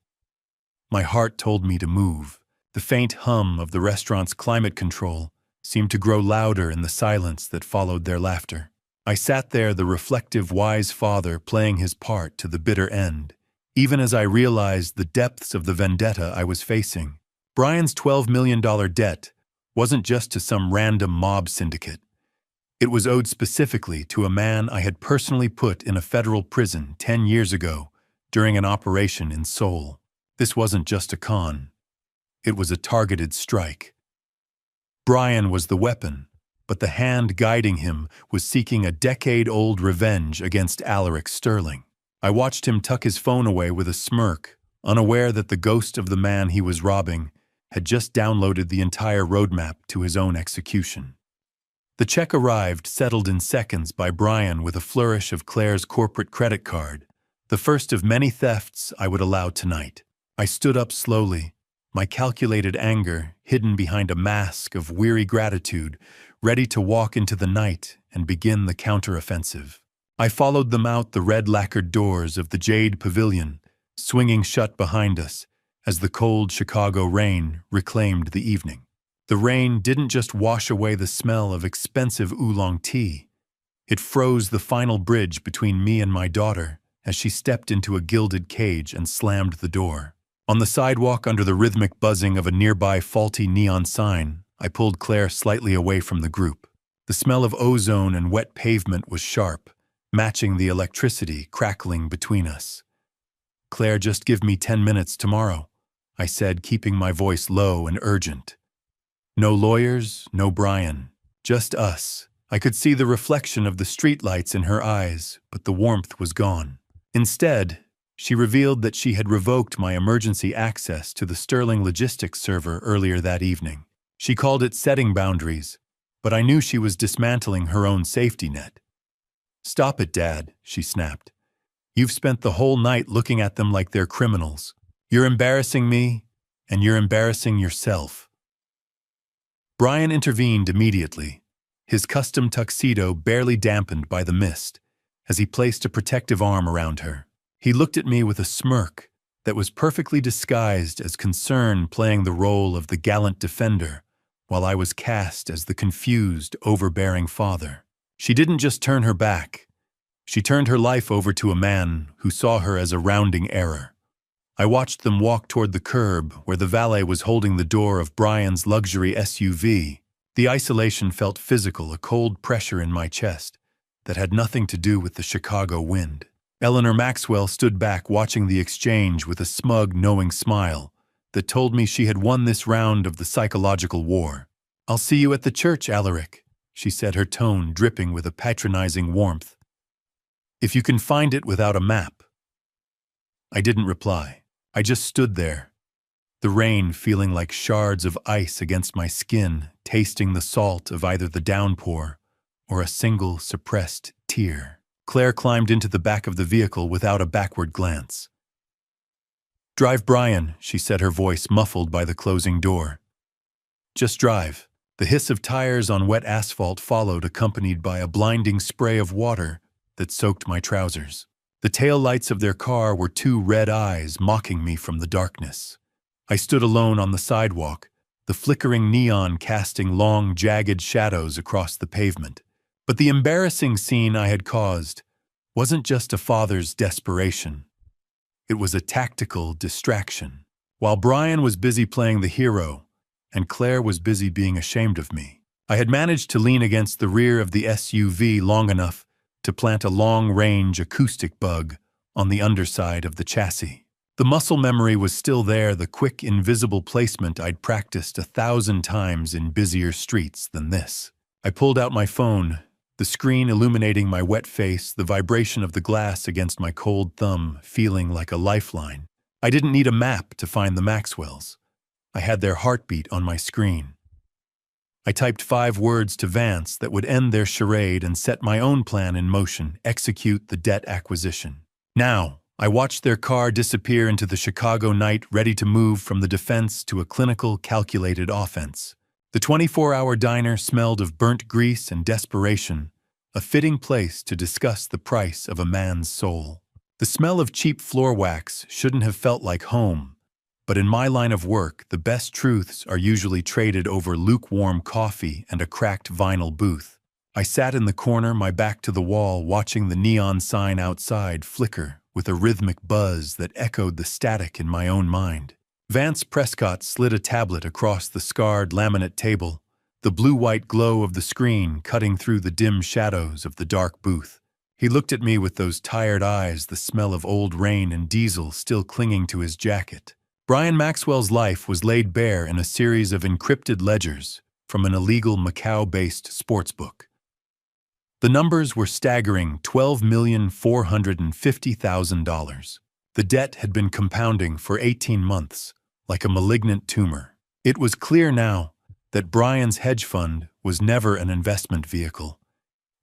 My heart told me to move. The faint hum of the restaurant's climate control seemed to grow louder in the silence that followed their laughter. I sat there, the reflective, wise father playing his part to the bitter end, even as I realized the depths of the vendetta I was facing. Brian's $12 million debt wasn't just to some random mob syndicate. It was owed specifically to a man I had personally put in a federal prison 10 years ago during an operation in Seoul. This wasn't just a con. It was a targeted strike. Brian was the weapon, but the hand guiding him was seeking a decade-old revenge against Alaric Sterling. I watched him tuck his phone away with a smirk, unaware that the ghost of the man he was robbing had just downloaded the entire roadmap to his own execution. The check arrived, settled in seconds by Brian with a flourish of Claire's corporate credit card, the first of many thefts I would allow tonight. I stood up slowly, my calculated anger hidden behind a mask of weary gratitude, ready to walk into the night and begin the counteroffensive. I followed them out the red lacquered doors of the Jade Pavilion, swinging shut behind us as the cold Chicago rain reclaimed the evening. The rain didn't just wash away the smell of expensive oolong tea. It froze the final bridge between me and my daughter as she stepped into a gilded cage and slammed the door. On the sidewalk, under the rhythmic buzzing of a nearby faulty neon sign, I pulled Claire slightly away from the group. The smell of ozone and wet pavement was sharp, matching the electricity crackling between us. "Claire, just give me 10 minutes tomorrow," I said, keeping my voice low and urgent. No lawyers, no Brian, just us. I could see the reflection of the streetlights in her eyes, but the warmth was gone. Instead, she revealed that she had revoked my emergency access to the Sterling Logistics server earlier that evening. She called it setting boundaries, but I knew she was dismantling her own safety net. "Stop it, Dad," she snapped. "You've spent the whole night looking at them like they're criminals. You're embarrassing me, and you're embarrassing yourself." Brian intervened immediately, his custom tuxedo barely dampened by the mist, as he placed a protective arm around her. He looked at me with a smirk that was perfectly disguised as concern, playing the role of the gallant defender, while I was cast as the confused, overbearing father. She didn't just turn her back. She turned her life over to a man who saw her as a rounding error. I watched them walk toward the curb where the valet was holding the door of Brian's luxury SUV. The isolation felt physical, a cold pressure in my chest that had nothing to do with the Chicago wind. Eleanor Maxwell stood back watching the exchange with a smug, knowing smile that told me she had won this round of the psychological war. "I'll see you at the church, Alaric," she said, her tone dripping with a patronizing warmth. "If you can find it without a map." I didn't reply. I just stood there, the rain feeling like shards of ice against my skin, tasting the salt of either the downpour or a single suppressed tear. Claire climbed into the back of the vehicle without a backward glance. "Drive, Brian," she said, her voice muffled by the closing door. "Just drive." The hiss of tires on wet asphalt followed, accompanied by a blinding spray of water that soaked my trousers. The tail lights of their car were two red eyes mocking me from the darkness. I stood alone on the sidewalk, the flickering neon casting long, jagged shadows across the pavement. But the embarrassing scene I had caused wasn't just a father's desperation. It was a tactical distraction. While Brian was busy playing the hero, and Claire was busy being ashamed of me, I had managed to lean against the rear of the SUV long enough to plant a long-range acoustic bug on the underside of the chassis. The muscle memory was still there, the quick, invisible placement I'd practiced 1,000 times in busier streets than this. I pulled out my phone, the screen illuminating my wet face, the vibration of the glass against my cold thumb feeling like a lifeline. I didn't need a map to find the Maxwells. I had their heartbeat on my screen. I typed 5 words to Vance that would end their charade and set my own plan in motion: execute the debt acquisition. Now, I watched their car disappear into the Chicago night, ready to move from the defense to a clinical, calculated offense. The 24-hour diner smelled of burnt grease and desperation, a fitting place to discuss the price of a man's soul. The smell of cheap floor wax shouldn't have felt like home, but in my line of work, the best truths are usually traded over lukewarm coffee and a cracked vinyl booth. I sat in the corner, my back to the wall, watching the neon sign outside flicker with a rhythmic buzz that echoed the static in my own mind. Vance Prescott slid a tablet across the scarred laminate table, the blue-white glow of the screen cutting through the dim shadows of the dark booth. He looked at me with those tired eyes, the smell of old rain and diesel still clinging to his jacket. Brian Maxwell's life was laid bare in a series of encrypted ledgers from an illegal Macau-based sportsbook. The numbers were staggering: $12,450,000. The debt had been compounding for 18 months, like a malignant tumor. It was clear now that Brian's hedge fund was never an investment vehicle.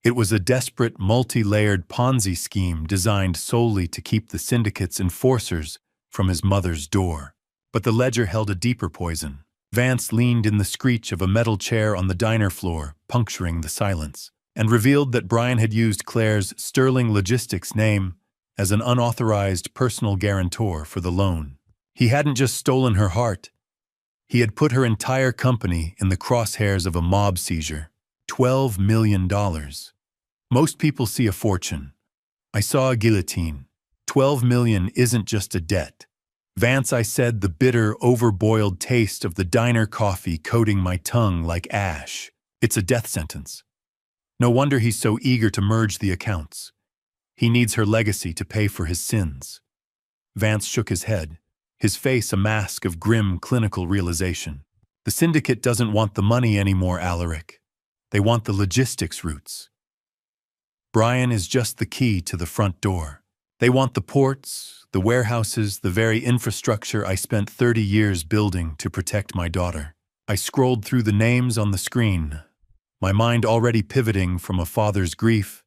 It was a desperate, multi-layered Ponzi scheme designed solely to keep the syndicate's enforcers from his mother's door. But the ledger held a deeper poison. Vance leaned in the screech of a metal chair on the diner floor, puncturing the silence, and revealed that Brian had used Claire's Sterling Logistics name as an unauthorized personal guarantor for the loan. He hadn't just stolen her heart. He had put her entire company in the crosshairs of a mob seizure. $12 million. Most people see a fortune. I saw a guillotine. 12 million isn't just a debt. Vance, I said, the bitter, overboiled taste of the diner coffee coating my tongue like ash. It's a death sentence. No wonder he's so eager to merge the accounts. He needs her legacy to pay for his sins. Vance shook his head, his face a mask of grim clinical realization. The syndicate doesn't want the money anymore, Alaric. They want the logistics routes. Brian is just the key to the front door. They want the ports, the warehouses, the very infrastructure I spent 30 years building to protect my daughter. I scrolled through the names on the screen, my mind already pivoting from a father's grief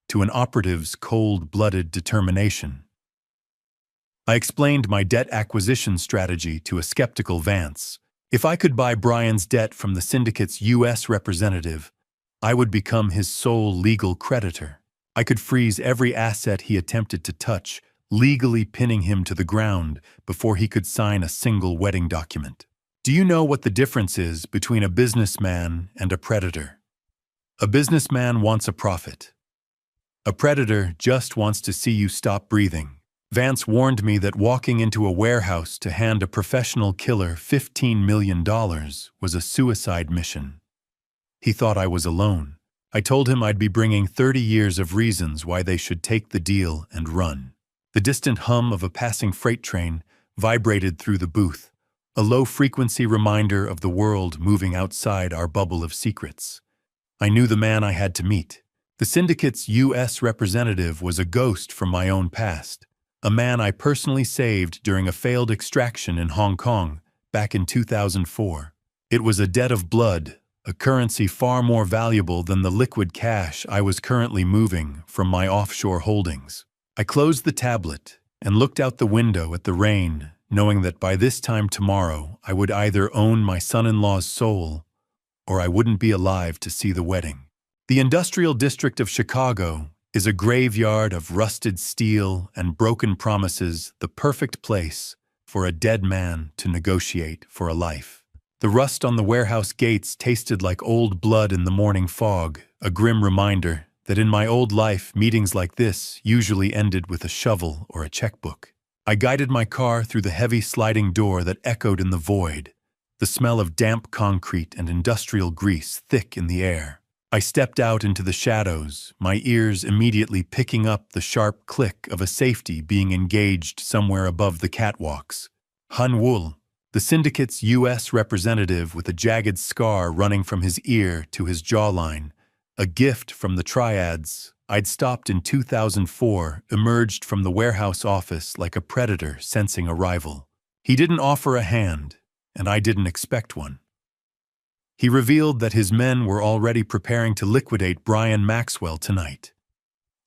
to an operative's cold-blooded determination. I explained my debt acquisition strategy to a skeptical Vance. If I could buy Brian's debt from the syndicate's U.S. representative, I would become his sole legal creditor. I could freeze every asset he attempted to touch, legally pinning him to the ground before he could sign a single wedding document. Do you know what the difference is between a businessman and a predator? A businessman wants a profit. A predator just wants to see you stop breathing. Vance warned me that walking into a warehouse to hand a professional killer $15 million was a suicide mission. He thought I was alone. I told him I'd be bringing 30 years of reasons why they should take the deal and run. The distant hum of a passing freight train vibrated through the booth, a low-frequency reminder of the world moving outside our bubble of secrets. I knew the man I had to meet. The syndicate's U.S. representative was a ghost from my own past, a man I personally saved during a failed extraction in Hong Kong back in 2004. It was a debt of blood, a currency far more valuable than the liquid cash I was currently moving from my offshore holdings. I closed the tablet and looked out the window at the rain, knowing that by this time tomorrow I would either own my son-in-law's soul or I wouldn't be alive to see the wedding. The industrial district of Chicago is a graveyard of rusted steel and broken promises, the perfect place for a dead man to negotiate for a life. The rust on the warehouse gates tasted like old blood in the morning fog, a grim reminder that in my old life, meetings like this usually ended with a shovel or a checkbook. I guided my car through the heavy sliding door that echoed in the void, the smell of damp concrete and industrial grease thick in the air. I stepped out into the shadows, my ears immediately picking up the sharp click of a safety being engaged somewhere above the catwalks. Han Wul, the syndicate's U.S. representative with a jagged scar running from his ear to his jawline, a gift from the triads I'd stopped in 2004, emerged from the warehouse office like a predator sensing a rival. He didn't offer a hand, and I didn't expect one. He revealed that his men were already preparing to liquidate Brian Maxwell tonight.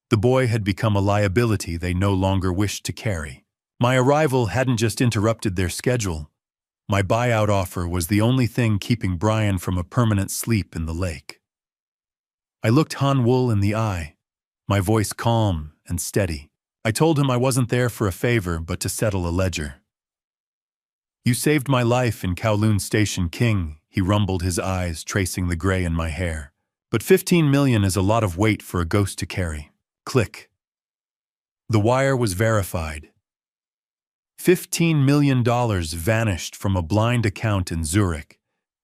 The boy had become a liability they no longer wished to carry. My arrival hadn't just interrupted their schedule. My buyout offer was the only thing keeping Brian from a permanent sleep in the lake. I looked Han Wul in the eye, my voice calm and steady. I told him I wasn't there for a favor but to settle a ledger. "You saved my life in Kowloon Station, King," he rumbled, his eyes tracing the gray in my hair. "But 15 million is a lot of weight for a ghost to carry." Click. The wire was verified. $15 million vanished from a blind account in Zurich,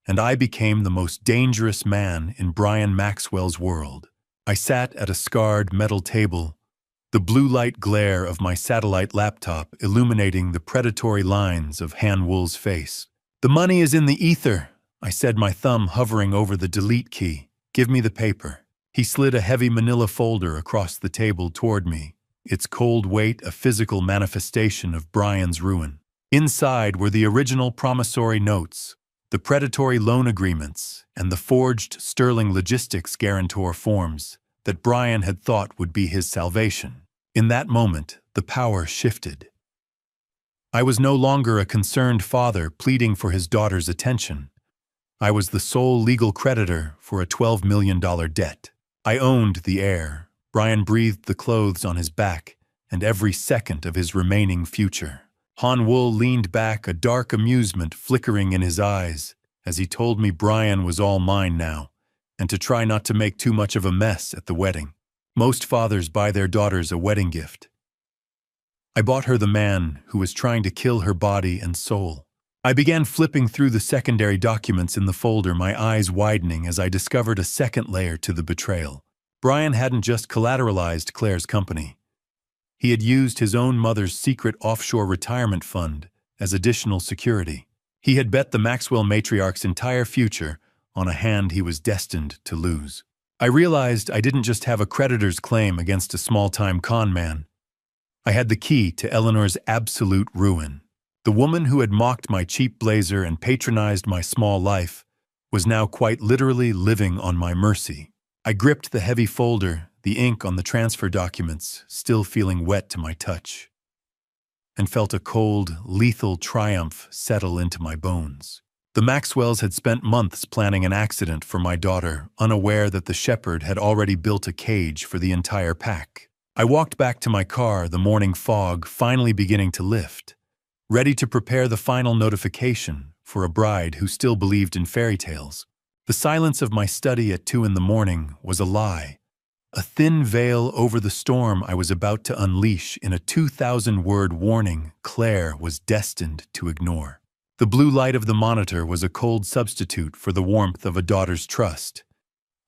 and I became the most dangerous man in Brian Maxwell's world. I sat at a scarred metal table, the blue light glare of my satellite laptop illuminating the predatory lines of Han Wul's face. "The money is in the ether," I said, my thumb hovering over the delete key. "Give me the paper." He slid a heavy manila folder across the table toward me, its cold weight a physical manifestation of Brian's ruin. Inside were the original promissory notes, the predatory loan agreements, and the forged Sterling Logistics guarantor forms that Brian had thought would be his salvation. In that moment, the power shifted. I was no longer a concerned father pleading for his daughter's attention. I was the sole legal creditor for a $12 million debt. I owned the heir. Brian breathed the clothes on his back and every second of his remaining future. Han Wul leaned back, a dark amusement flickering in his eyes, as he told me Brian was all mine now, and to try not to make too much of a mess at the wedding. Most fathers buy their daughters a wedding gift. I bought her the man who was trying to kill her body and soul. I began flipping through the secondary documents in the folder, my eyes widening as I discovered a second layer to the betrayal. Brian hadn't just collateralized Claire's company. He had used his own mother's secret offshore retirement fund as additional security. He had bet the Maxwell matriarch's entire future on a hand he was destined to lose. I realized I didn't just have a creditor's claim against a small-time con man. I had the key to Eleanor's absolute ruin. The woman who had mocked my cheap blazer and patronized my small life was now quite literally living on my mercy. I gripped the heavy folder, the ink on the transfer documents still feeling wet to my touch, and felt a cold, lethal triumph settle into my bones. The Maxwells had spent months planning an accident for my daughter, unaware that the shepherd had already built a cage for the entire pack. I walked back to my car, the morning fog finally beginning to lift, ready to prepare the final notification for a bride who still believed in fairy tales. The silence of my study at 2 a.m. was a lie, a thin veil over the storm I was about to unleash in a 2,000-word warning Claire was destined to ignore. The blue light of the monitor was a cold substitute for the warmth of a daughter's trust.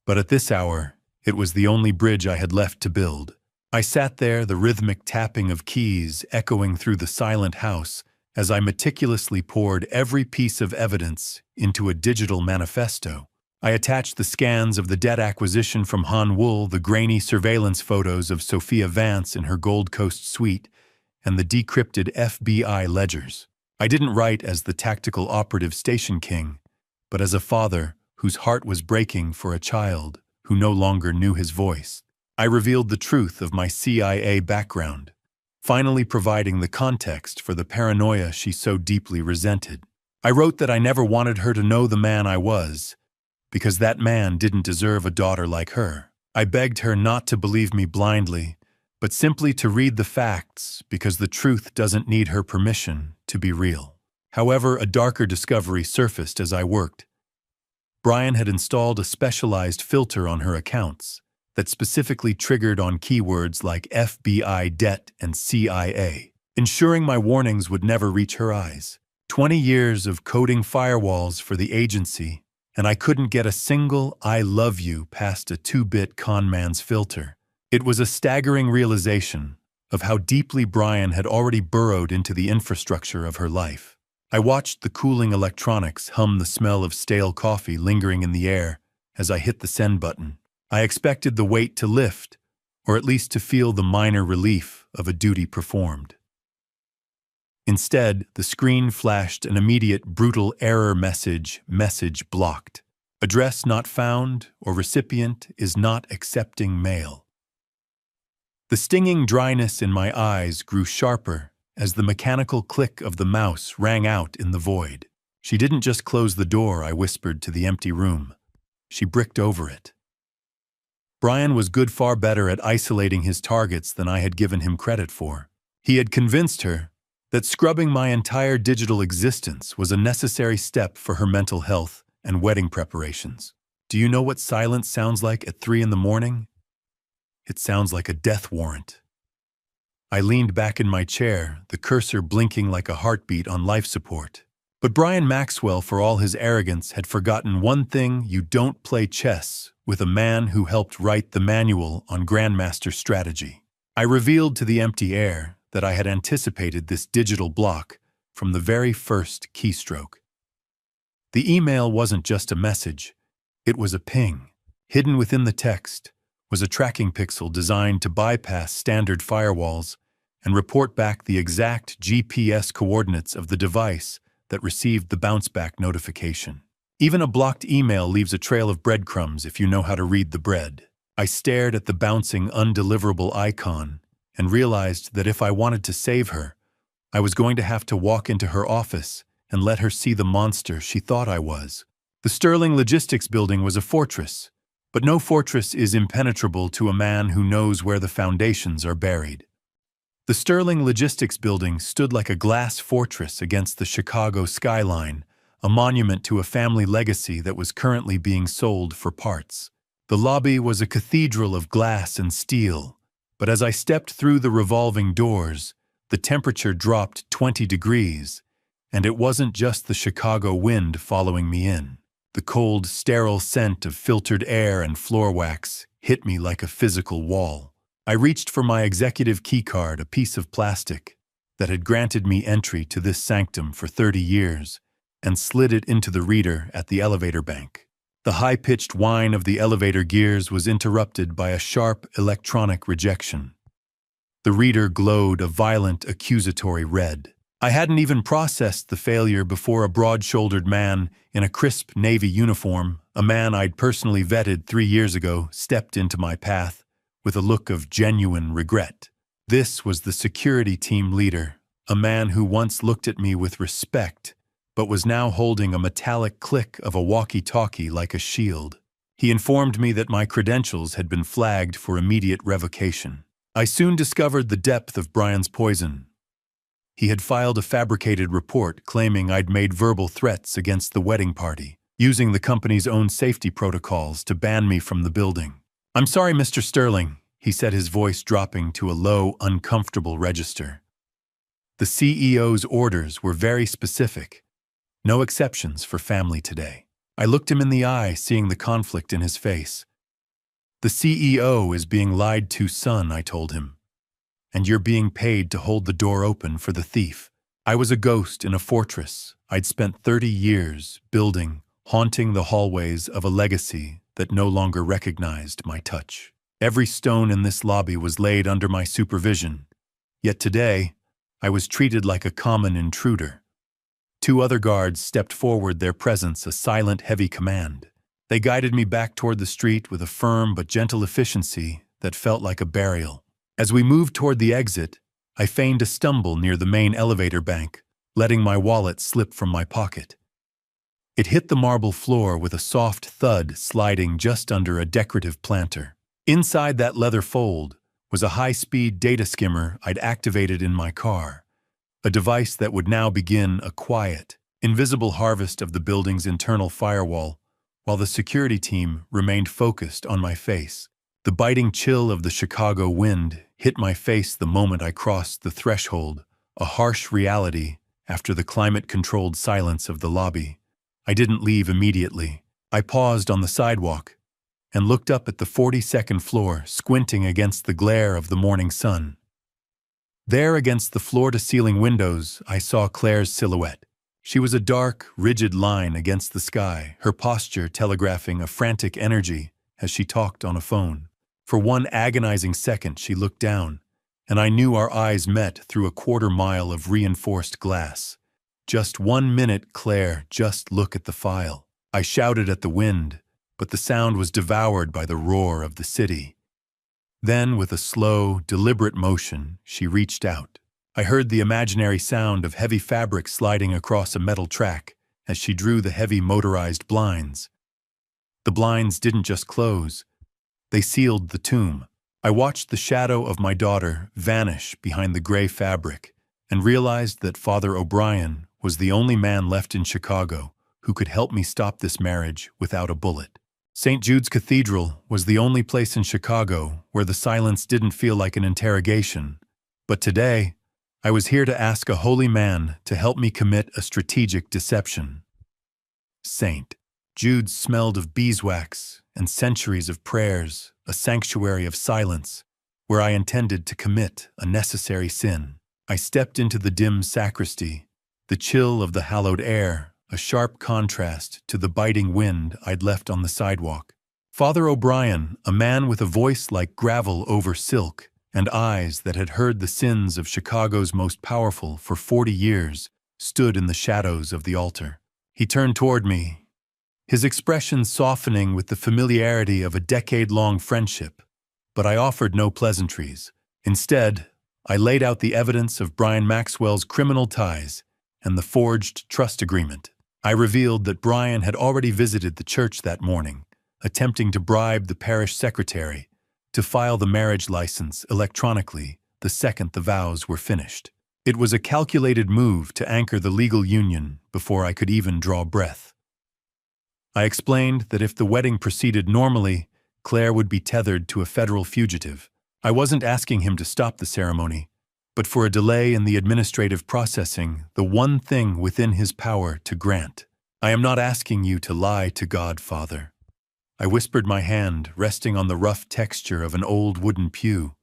But at this hour, it was the only bridge I had left to build. I sat there, the rhythmic tapping of keys echoing through the silent house as I meticulously poured every piece of evidence into a digital manifesto. I attached the scans of the debt acquisition from Han Wool, the grainy surveillance photos of Sophia Vance in her Gold Coast suite, and the decrypted FBI ledgers. I didn't write as the tactical operative station king, but as a father whose heart was breaking for a child who no longer knew his voice. I revealed the truth of my CIA background, finally providing the context for the paranoia she so deeply resented. I wrote that I never wanted her to know the man I was, because that man didn't deserve a daughter like her. I begged her not to believe me blindly, but simply to read the facts because the truth doesn't need her permission to be real. However, a darker discovery surfaced as I worked. Brian had installed a specialized filter on her accounts that specifically triggered on keywords like FBI debt and CIA, ensuring my warnings would never reach her eyes. 20 years of coding firewalls for the agency, and I couldn't get a single "I love you" past a 2-bit con man's filter. It was a staggering realization of how deeply Brian had already burrowed into the infrastructure of her life. I watched the cooling electronics hum, the smell of stale coffee lingering in the air as I hit the send button. I expected the weight to lift, or at least to feel the minor relief of a duty performed. Instead, the screen flashed an immediate, brutal error message blocked. Address not found, or recipient is not accepting mail. The stinging dryness in my eyes grew sharper as the mechanical click of the mouse rang out in the void. She didn't just close the door, I whispered to the empty room. She bricked over it. Brian was far better at isolating his targets than I had given him credit for. He had convinced her that scrubbing my entire digital existence was a necessary step for her mental health and wedding preparations. Do you know what silence sounds like at 3 a.m? It sounds like a death warrant. I leaned back in my chair, the cursor blinking like a heartbeat on life support. But Brian Maxwell, for all his arrogance, had forgotten one thing: you don't play chess with a man who helped write the manual on Grandmaster strategy. I revealed to the empty air that I had anticipated this digital block from the very first keystroke. The email wasn't just a message, it was a ping. Hidden within the text was a tracking pixel designed to bypass standard firewalls and report back the exact GPS coordinates of the device that received the bounce-back notification. Even a blocked email leaves a trail of breadcrumbs if you know how to read the bread. I stared at the bouncing, undeliverable icon and realized that if I wanted to save her, I was going to have to walk into her office and let her see the monster she thought I was. The Sterling Logistics Building was a fortress, but no fortress is impenetrable to a man who knows where the foundations are buried. The Sterling Logistics Building stood like a glass fortress against the Chicago skyline, a monument to a family legacy that was currently being sold for parts. The lobby was a cathedral of glass and steel, but as I stepped through the revolving doors, the temperature dropped 20 degrees, and it wasn't just the Chicago wind following me in. The cold, sterile scent of filtered air and floor wax hit me like a physical wall. I reached for my executive keycard, a piece of plastic that had granted me entry to this sanctum for 30 years, and slid it into the reader at the elevator bank. The high-pitched whine of the elevator gears was interrupted by a sharp electronic rejection. The reader glowed a violent, accusatory red. I hadn't even processed the failure before a broad-shouldered man in a crisp navy uniform, a man I'd personally vetted 3 years ago, stepped into my path with a look of genuine regret. This was the security team leader, a man who once looked at me with respect, but was now holding a metallic click of a walkie-talkie like a shield. He informed me that my credentials had been flagged for immediate revocation. I soon discovered the depth of Brian's poison. He had filed a fabricated report claiming I'd made verbal threats against the wedding party, using the company's own safety protocols to ban me from the building. "I'm sorry, Mr. Sterling," he said, his voice dropping to a low, uncomfortable register. The CEO's orders were very specific. No exceptions for family today. I looked him in the eye, seeing the conflict in his face. "The CEO is being lied to, son," I told him. "And you're being paid to hold the door open for the thief." I was a ghost in a fortress I'd spent 30 years building haunting the hallways of a legacy that no longer recognized my touch. Every stone in this lobby was laid under my supervision, yet today I was treated like a common intruder. Two other guards stepped forward, their presence a silent, heavy command. They guided me back toward the street with a firm but gentle efficiency that felt like a burial. As we moved toward the exit, I feigned a stumble near the main elevator bank, letting my wallet slip from my pocket. It hit the marble floor with a soft thud, sliding just under a decorative planter. Inside that leather fold was a high-speed data skimmer I'd activated in my car, a device that would now begin a quiet, invisible harvest of the building's internal firewall, while the security team remained focused on my face. The biting chill of the Chicago wind hit my face the moment I crossed the threshold, a harsh reality after the climate-controlled silence of the lobby. I didn't leave immediately. I paused on the sidewalk and looked up at the 42nd floor, squinting against the glare of the morning sun. There, against the floor-to-ceiling windows, I saw Claire's silhouette. She was a dark, rigid line against the sky, her posture telegraphing a frantic energy as she talked on a phone. For one agonizing second, she looked down, and I knew our eyes met through a quarter-mile of reinforced glass. "Just 1 minute, Claire, just look at the file." I shouted at the wind, but the sound was devoured by the roar of the city. Then, with a slow, deliberate motion, she reached out. I heard the imaginary sound of heavy fabric sliding across a metal track as she drew the heavy motorized blinds. The blinds didn't just close, they sealed the tomb. I watched the shadow of my daughter vanish behind the gray fabric and realized that Father O'Brien was the only man left in Chicago who could help me stop this marriage without a bullet. St. Jude's Cathedral was the only place in Chicago where the silence didn't feel like an interrogation. But today, I was here to ask a holy man to help me commit a strategic deception. St. Jude's smelled of beeswax and centuries of prayers, a sanctuary of silence, where I intended to commit a necessary sin. I stepped into the dim sacristy, the chill of the hallowed air, a sharp contrast to the biting wind I'd left on the sidewalk. Father O'Brien, a man with a voice like gravel over silk and eyes that had heard the sins of Chicago's most powerful for 40 years, stood in the shadows of the altar. He turned toward me, his expression softening with the familiarity of a decade-long friendship, but I offered no pleasantries. Instead, I laid out the evidence of Brian Maxwell's criminal ties and the forged trust agreement. I revealed that Brian had already visited the church that morning, attempting to bribe the parish secretary to file the marriage license electronically the second the vows were finished. It was a calculated move to anchor the legal union before I could even draw breath. I explained that if the wedding proceeded normally, Claire would be tethered to a federal fugitive. I wasn't asking him to stop the ceremony, but for a delay in the administrative processing, the one thing within his power to grant. "I am not asking you to lie to God, Father." I whispered, my hand resting on the rough texture of an old wooden pew.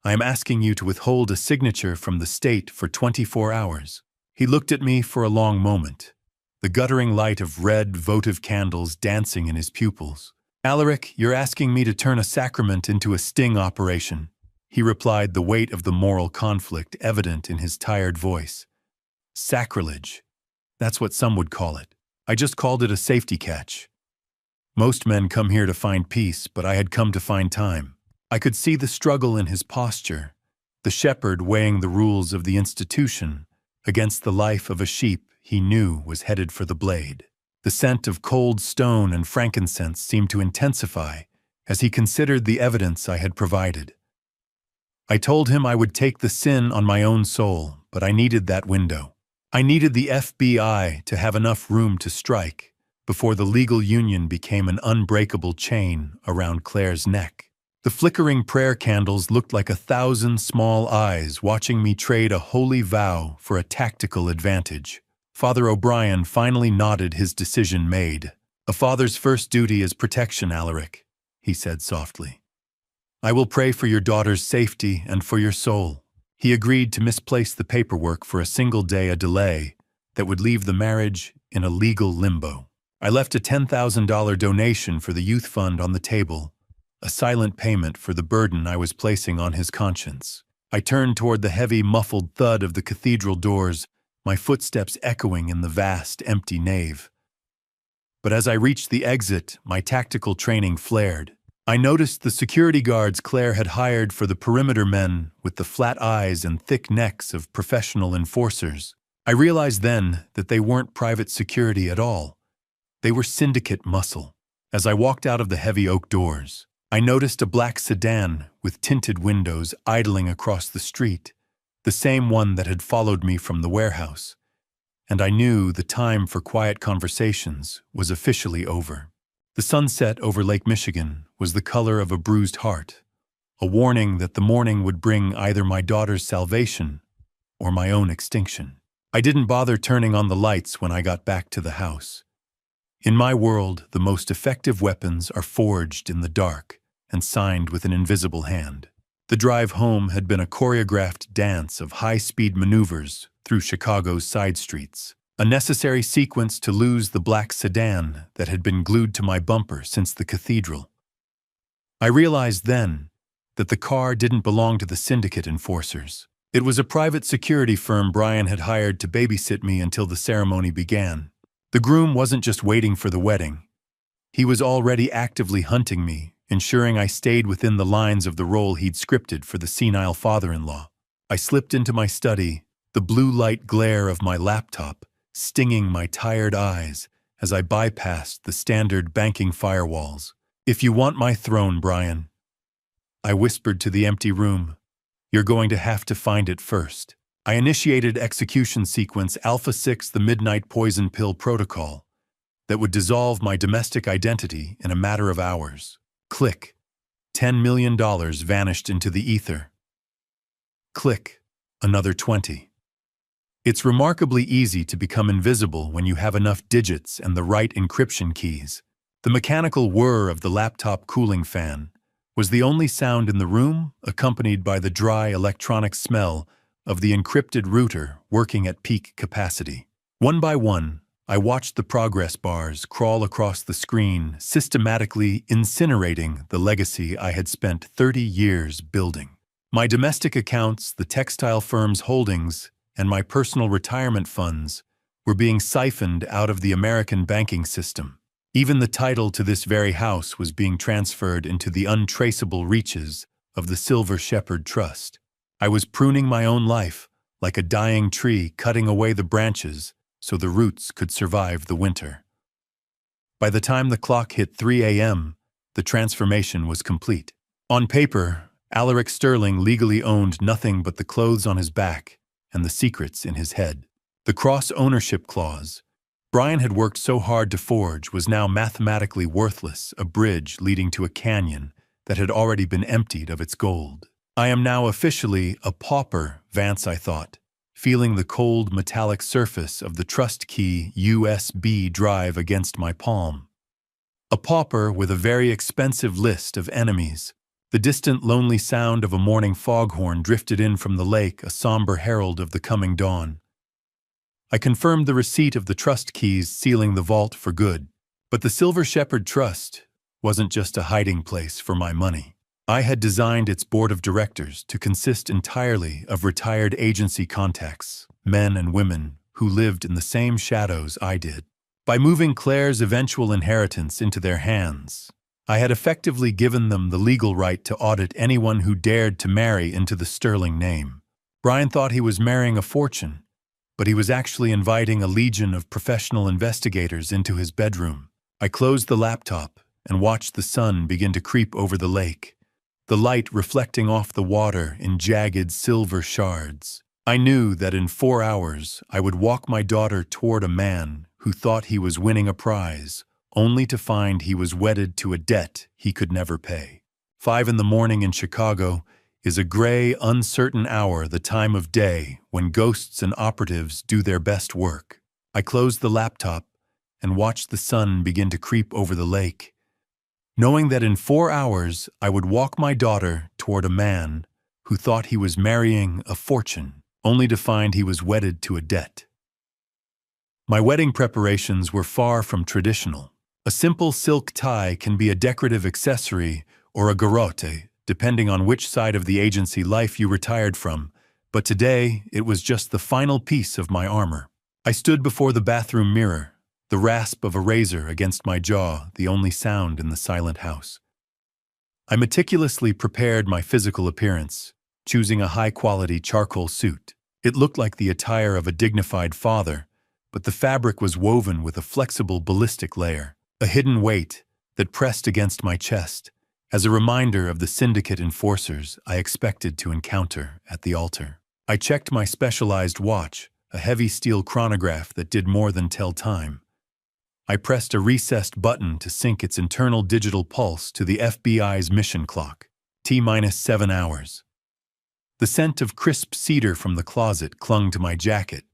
"I am asking you to withhold a signature from the state for 24 hours. He looked at me for a long moment, the guttering light of red votive candles dancing in his pupils. "Alaric, you're asking me to turn a sacrament into a sting operation," he replied, the weight of the moral conflict evident in his tired voice. "Sacrilege. That's what some would call it. I just called it a safety catch. Most men come here to find peace, but I had come to find time." I could see the struggle in his posture, the shepherd weighing the rules of the institution against the life of a sheep he knew was headed for the blade. The scent of cold stone and frankincense seemed to intensify as he considered the evidence I had provided. I told him I would take the sin on my own soul, but I needed that window. I needed the FBI to have enough room to strike before the legal union became an unbreakable chain around Claire's neck. The flickering prayer candles looked like 1,000 small eyes watching me trade a holy vow for a tactical advantage. Father O'Brien finally nodded, his decision made. "A father's first duty is protection, Alaric," he said softly. "I will pray for your daughter's safety and for your soul." He agreed to misplace the paperwork for a single day, a delay that would leave the marriage in a legal limbo. I left a $10,000 donation for the youth fund on the table, a silent payment for the burden I was placing on his conscience. I turned toward the heavy, muffled thud of the cathedral doors, my footsteps echoing in the vast, empty nave. But as I reached the exit, my tactical training flared. I noticed the security guards Claire had hired for the perimeter men with the flat eyes and thick necks of professional enforcers. I realized then that they weren't private security at all. They were syndicate muscle. As I walked out of the heavy oak doors, I noticed a black sedan with tinted windows idling across the street, the same one that had followed me from the warehouse. And I knew the time for quiet conversations was officially over. The sunset over Lake Michigan was the color of a bruised heart, a warning that the morning would bring either my daughter's salvation or my own extinction. I didn't bother turning on the lights when I got back to the house. In my world, the most effective weapons are forged in the dark and signed with an invisible hand. The drive home had been a choreographed dance of high-speed maneuvers through Chicago's side streets, a necessary sequence to lose the black sedan that had been glued to my bumper since the cathedral. I realized then that the car didn't belong to the syndicate enforcers. It was a private security firm Brian had hired to babysit me until the ceremony began. The groom wasn't just waiting for the wedding. He was already actively hunting me, ensuring I stayed within the lines of the role he'd scripted for the senile father-in-law. I slipped into my study, the blue light glare of my laptop stinging my tired eyes as I bypassed the standard banking firewalls. "If you want my throne, Brian," I whispered to the empty room, "you're going to have to find it first." I initiated execution sequence Alpha 6, the Midnight Poison Pill Protocol, that would dissolve my domestic identity in a matter of hours. Click. $10 million vanished into the ether. Click. Another 20. It's remarkably easy to become invisible when you have enough digits and the right encryption keys. The mechanical whir of the laptop cooling fan was the only sound in the room, accompanied by the dry electronic smell of the encrypted router working at peak capacity. One by one, I watched the progress bars crawl across the screen, systematically incinerating the legacy I had spent 30 years building. My domestic accounts, the textile firm's holdings, and my personal retirement funds were being siphoned out of the American banking system. Even the title to this very house was being transferred into the untraceable reaches of the Silver Shepherd Trust. I was pruning my own life, like a dying tree, cutting away the branches so the roots could survive the winter. By the time the clock hit 3 a.m., the transformation was complete. On paper, Alaric Sterling legally owned nothing but the clothes on his back and the secrets in his head. The cross-ownership clause Brian had worked so hard to forge was now mathematically worthless, a bridge leading to a canyon that had already been emptied of its gold. I am now officially a pauper, Vance, I thought, feeling the cold metallic surface of the trust key USB drive against my palm. A pauper with a very expensive list of enemies. The distant lonely sound of a morning foghorn drifted in from the lake, a somber herald of the coming dawn. I confirmed the receipt of the trust keys sealing the vault for good. But the Silver Shepherd Trust wasn't just a hiding place for my money. I had designed its board of directors to consist entirely of retired agency contacts, men and women who lived in the same shadows I did. By moving Claire's eventual inheritance into their hands, I had effectively given them the legal right to audit anyone who dared to marry into the Sterling name. Brian thought he was marrying a fortune, but he was actually inviting a legion of professional investigators into his bedroom. I closed the laptop and watched the sun begin to creep over the lake, the light reflecting off the water in jagged silver shards. I knew that in 4 hours I would walk my daughter toward a man who thought he was winning a prize, only to find he was wedded to a debt he could never pay. 5 a.m. in Chicago is a gray, uncertain hour, the time of day when ghosts and operatives do their best work. I closed the laptop and watched the sun begin to creep over the lake, knowing that in 4 hours I would walk my daughter toward a man who thought he was marrying a fortune, only to find he was wedded to a debt. My wedding preparations were far from traditional. A simple silk tie can be a decorative accessory or a garrote, depending on which side of the agency life you retired from, but today it was just the final piece of my armor. I stood before the bathroom mirror, the rasp of a razor against my jaw, the only sound in the silent house. I meticulously prepared my physical appearance, choosing a high-quality charcoal suit. It looked like the attire of a dignified father, but the fabric was woven with a flexible ballistic layer, a hidden weight that pressed against my chest, as a reminder of the syndicate enforcers I expected to encounter at the altar. I checked my specialized watch, a heavy steel chronograph that did more than tell time. I pressed a recessed button to sync its internal digital pulse to the FBI's mission clock, T-7 hours. The scent of crisp cedar from the closet clung to my jacket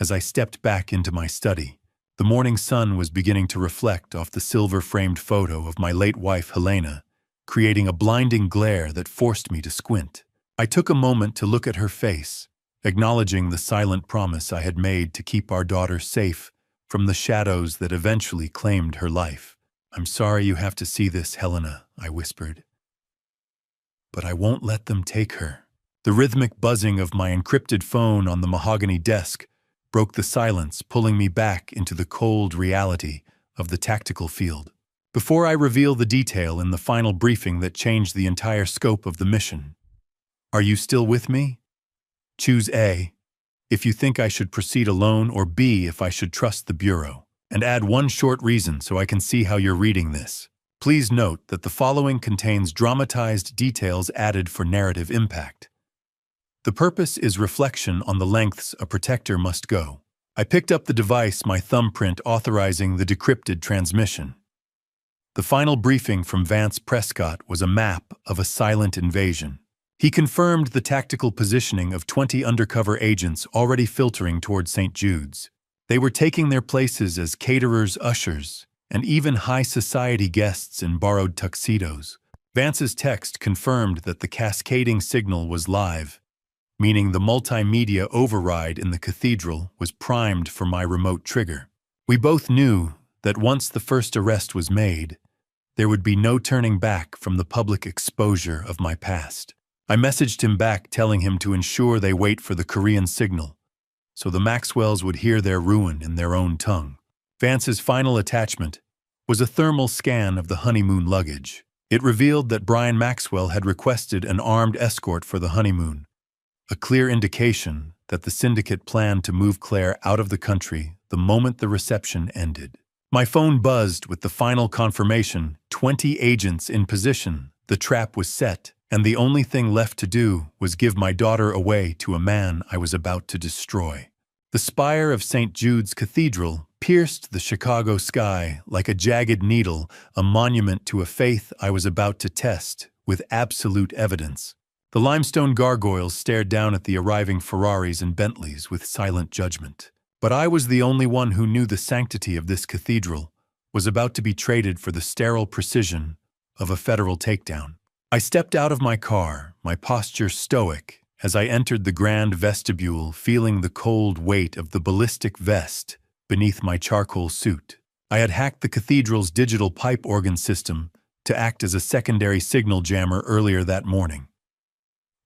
as I stepped back into my study. The morning sun was beginning to reflect off the silver-framed photo of my late wife Helena, creating a blinding glare that forced me to squint. I took a moment to look at her face, acknowledging the silent promise I had made to keep our daughter safe from the shadows that eventually claimed her life. "I'm sorry you have to see this, Helena," I whispered. "But I won't let them take her." The rhythmic buzzing of my encrypted phone on the mahogany desk broke the silence, pulling me back into the cold reality of the tactical field. Before I reveal the detail in the final briefing that changed the entire scope of the mission, are you still with me? Choose A if you think I should proceed alone, or B if I should trust the Bureau. And add one short reason so I can see how you're reading this. Please note that the following contains dramatized details added for narrative impact. The purpose is reflection on the lengths a protector must go. I picked up the device, my thumbprint authorizing the decrypted transmission. The final briefing from Vance Prescott was a map of a silent invasion. He confirmed the tactical positioning of 20 undercover agents already filtering toward St. Jude's. They were taking their places as caterers, ushers, and even high society guests in borrowed tuxedos. Vance's text confirmed that the cascading signal was live, meaning the multimedia override in the cathedral was primed for my remote trigger. We both knew that once the first arrest was made, there would be no turning back from the public exposure of my past. I messaged him back telling him to ensure they wait for the Korean signal, so the Maxwells would hear their ruin in their own tongue. Vance's final attachment was a thermal scan of the honeymoon luggage. It revealed that Brian Maxwell had requested an armed escort for the honeymoon, a clear indication that the syndicate planned to move Claire out of the country the moment the reception ended. My phone buzzed with the final confirmation: 20 agents in position. The trap was set, and the only thing left to do was give my daughter away to a man I was about to destroy. The spire of St. Jude's Cathedral pierced the Chicago sky like a jagged needle, a monument to a faith I was about to test with absolute evidence. The limestone gargoyles stared down at the arriving Ferraris and Bentleys with silent judgment. But I was the only one who knew the sanctity of this cathedral was about to be traded for the sterile precision of a federal takedown. I stepped out of my car, my posture stoic, as I entered the grand vestibule, feeling the cold weight of the ballistic vest beneath my charcoal suit. I had hacked the cathedral's digital pipe organ system to act as a secondary signal jammer earlier that morning.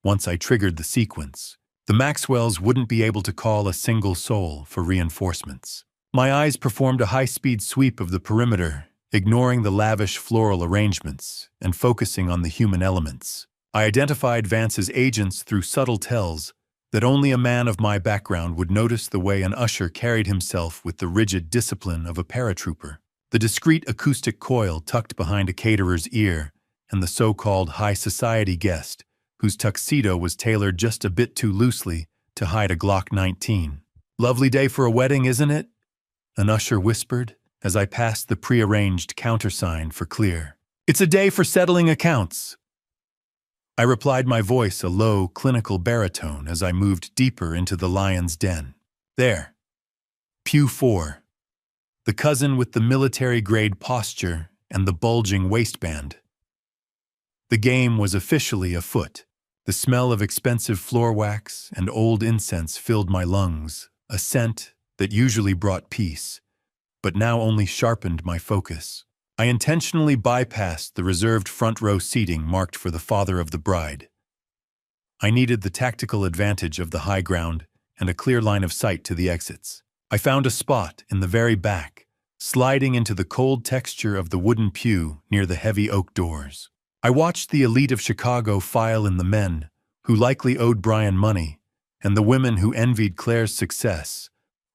Once I triggered the sequence, the Maxwells wouldn't be able to call a single soul for reinforcements. My eyes performed a high-speed sweep of the perimeter, ignoring the lavish floral arrangements and focusing on the human elements. I identified Vance's agents through subtle tells that only a man of my background would notice: the way an usher carried himself with the rigid discipline of a paratrooper, the discreet acoustic coil tucked behind a caterer's ear, and the so-called high society guest whose tuxedo was tailored just a bit too loosely to hide a Glock 19. "Lovely day for a wedding, isn't it?" an usher whispered as I passed the prearranged countersign for clear. "It's a day for settling accounts." I replied, my voice a low, clinical baritone, as I moved deeper into the lion's den. There. Pew 4. The cousin with the military-grade posture and the bulging waistband. The game was officially afoot. The smell of expensive floor wax and old incense filled my lungs, a scent that usually brought peace, but now only sharpened my focus. I intentionally bypassed the reserved front row seating marked for the father of the bride. I needed the tactical advantage of the high ground and a clear line of sight to the exits. I found a spot in the very back, sliding into the cold texture of the wooden pew near the heavy oak doors. I watched the elite of Chicago file in, the men who likely owed Brian money, and the women who envied Claire's success,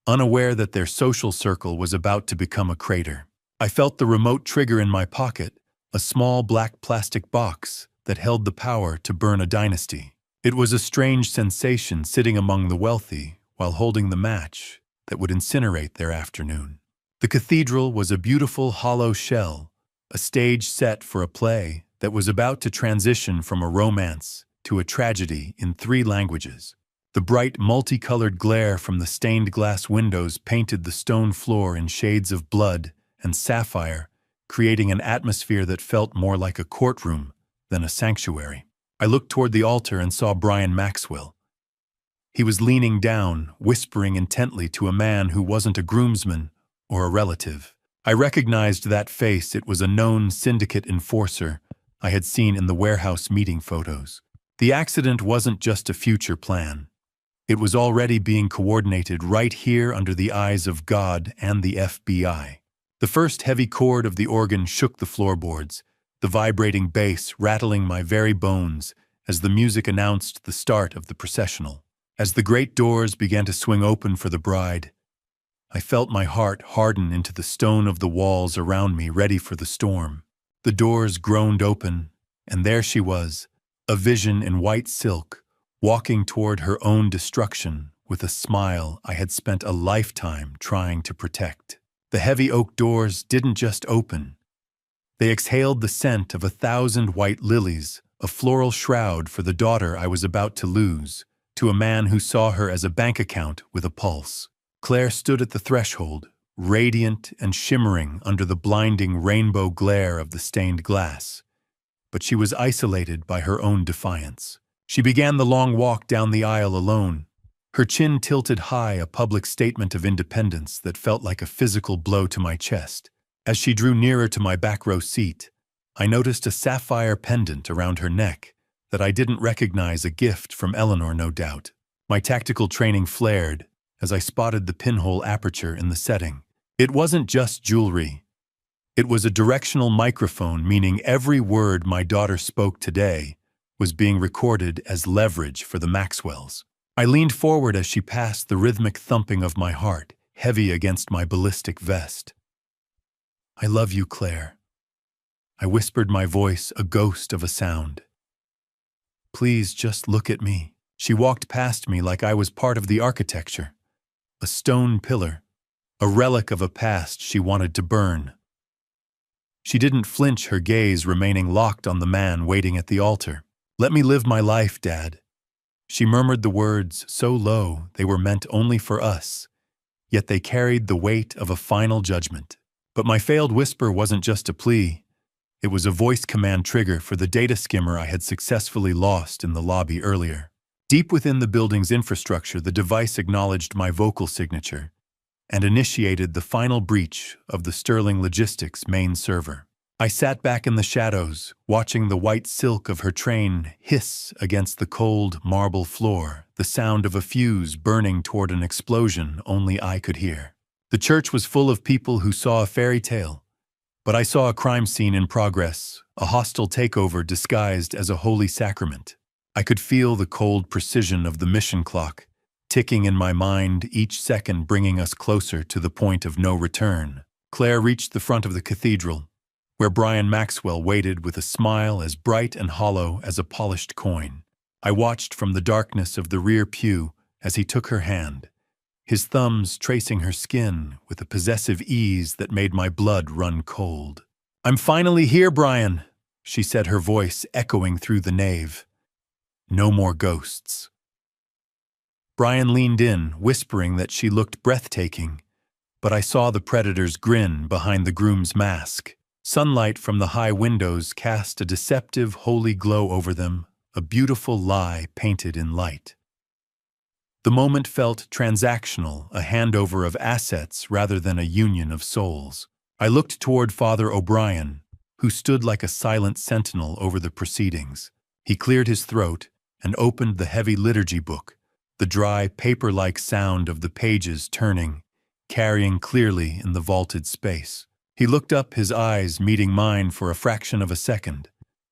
unaware that their social circle was about to become a crater. I felt the remote trigger in my pocket, a small black plastic box that held the power to burn a dynasty. It was a strange sensation sitting among the wealthy while holding the match that would incinerate their afternoon. The cathedral was a beautiful hollow shell, a stage set for a play that was about to transition from a romance to a tragedy in 3 languages. The bright, multicolored glare from the stained glass windows painted the stone floor in shades of blood and sapphire, creating an atmosphere that felt more like a courtroom than a sanctuary. I looked toward the altar and saw Brian Maxwell. He was leaning down, whispering intently to a man who wasn't a groomsman or a relative. I recognized that face. It was a known syndicate enforcer I had seen in the warehouse meeting photos. The accident wasn't just a future plan. It was already being coordinated right here under the eyes of God and the FBI. The first heavy chord of the organ shook the floorboards, the vibrating bass rattling my very bones as the music announced the start of the processional. As the great doors began to swing open for the bride, I felt my heart harden into the stone of the walls around me, ready for the storm. The doors groaned open, and there she was, a vision in white silk, walking toward her own destruction with a smile I had spent a lifetime trying to protect. The heavy oak doors didn't just open. They exhaled the scent of 1,000 white lilies, a floral shroud for the daughter I was about to lose, to a man who saw her as a bank account with a pulse. Claire stood at the threshold, radiant and shimmering under the blinding rainbow glare of the stained glass. But she was isolated by her own defiance. She began the long walk down the aisle alone, her chin tilted high, a public statement of independence that felt like a physical blow to my chest. As she drew nearer to my back row seat, I noticed a sapphire pendant around her neck that I didn't recognize, a gift from Eleanor, no doubt. My tactical training flared as I spotted the pinhole aperture in the setting. It wasn't just jewelry. It was a directional microphone, meaning every word my daughter spoke today was being recorded as leverage for the Maxwells. I leaned forward as she passed, the rhythmic thumping of my heart heavy against my ballistic vest. "I love you, Claire." I whispered, my voice a ghost of a sound. "Please just look at me." She walked past me like I was part of the architecture, a stone pillar, a relic of a past she wanted to burn. She didn't flinch, her gaze remaining locked on the man waiting at the altar. "Let me live my life, Dad." She murmured the words so low they were meant only for us, yet they carried the weight of a final judgment. But my failed whisper wasn't just a plea. It was a voice command trigger for the data skimmer I had successfully lost in the lobby earlier. Deep within the building's infrastructure, the device acknowledged my vocal signature and initiated the final breach of the Sterling Logistics main server. I sat back in the shadows, watching the white silk of her train hiss against the cold marble floor, the sound of a fuse burning toward an explosion only I could hear. The church was full of people who saw a fairy tale, but I saw a crime scene in progress, a hostile takeover disguised as a holy sacrament. I could feel the cold precision of the mission clock, ticking in my mind, each second bringing us closer to the point of no return. Claire reached the front of the cathedral, where Brian Maxwell waited with a smile as bright and hollow as a polished coin. I watched from the darkness of the rear pew as he took her hand, his thumbs tracing her skin with a possessive ease that made my blood run cold. "I'm finally here, Brian," she said, her voice echoing through the nave. "No more ghosts." Brian leaned in, whispering that she looked breathtaking, but I saw the predator's grin behind the groom's mask. Sunlight from the high windows cast a deceptive, holy glow over them, a beautiful lie painted in light. The moment felt transactional, a handover of assets rather than a union of souls. I looked toward Father O'Brien, who stood like a silent sentinel over the proceedings. He cleared his throat and opened the heavy liturgy book, the dry, paper-like sound of the pages turning, carrying clearly in the vaulted space. He looked up, his eyes meeting mine for a fraction of a second,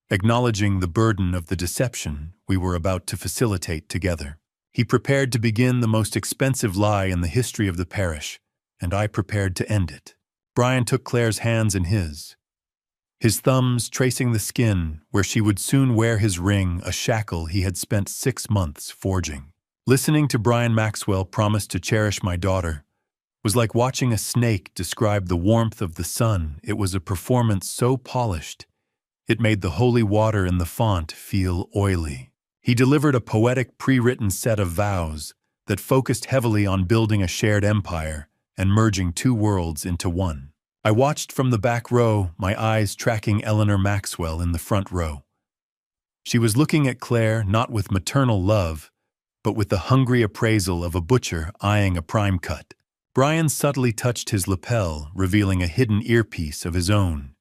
acknowledging the burden of the deception we were about to facilitate together. He prepared to begin the most expensive lie in the history of the parish, and I prepared to end it. Brian took Claire's hands in his thumbs tracing the skin where she would soon wear his ring, a shackle he had spent 6 months forging. Listening to Brian Maxwell promise to cherish my daughter was like watching a snake describe the warmth of the sun. It was a performance so polished, it made the holy water in the font feel oily. He delivered a poetic pre-written set of vows that focused heavily on building a shared empire and merging 2 worlds into one. I watched from the back row, my eyes tracking Eleanor Maxwell in the front row. She was looking at Claire not with maternal love, but with the hungry appraisal of a butcher eyeing a prime cut. Brian subtly touched his lapel, revealing a hidden earpiece of his own.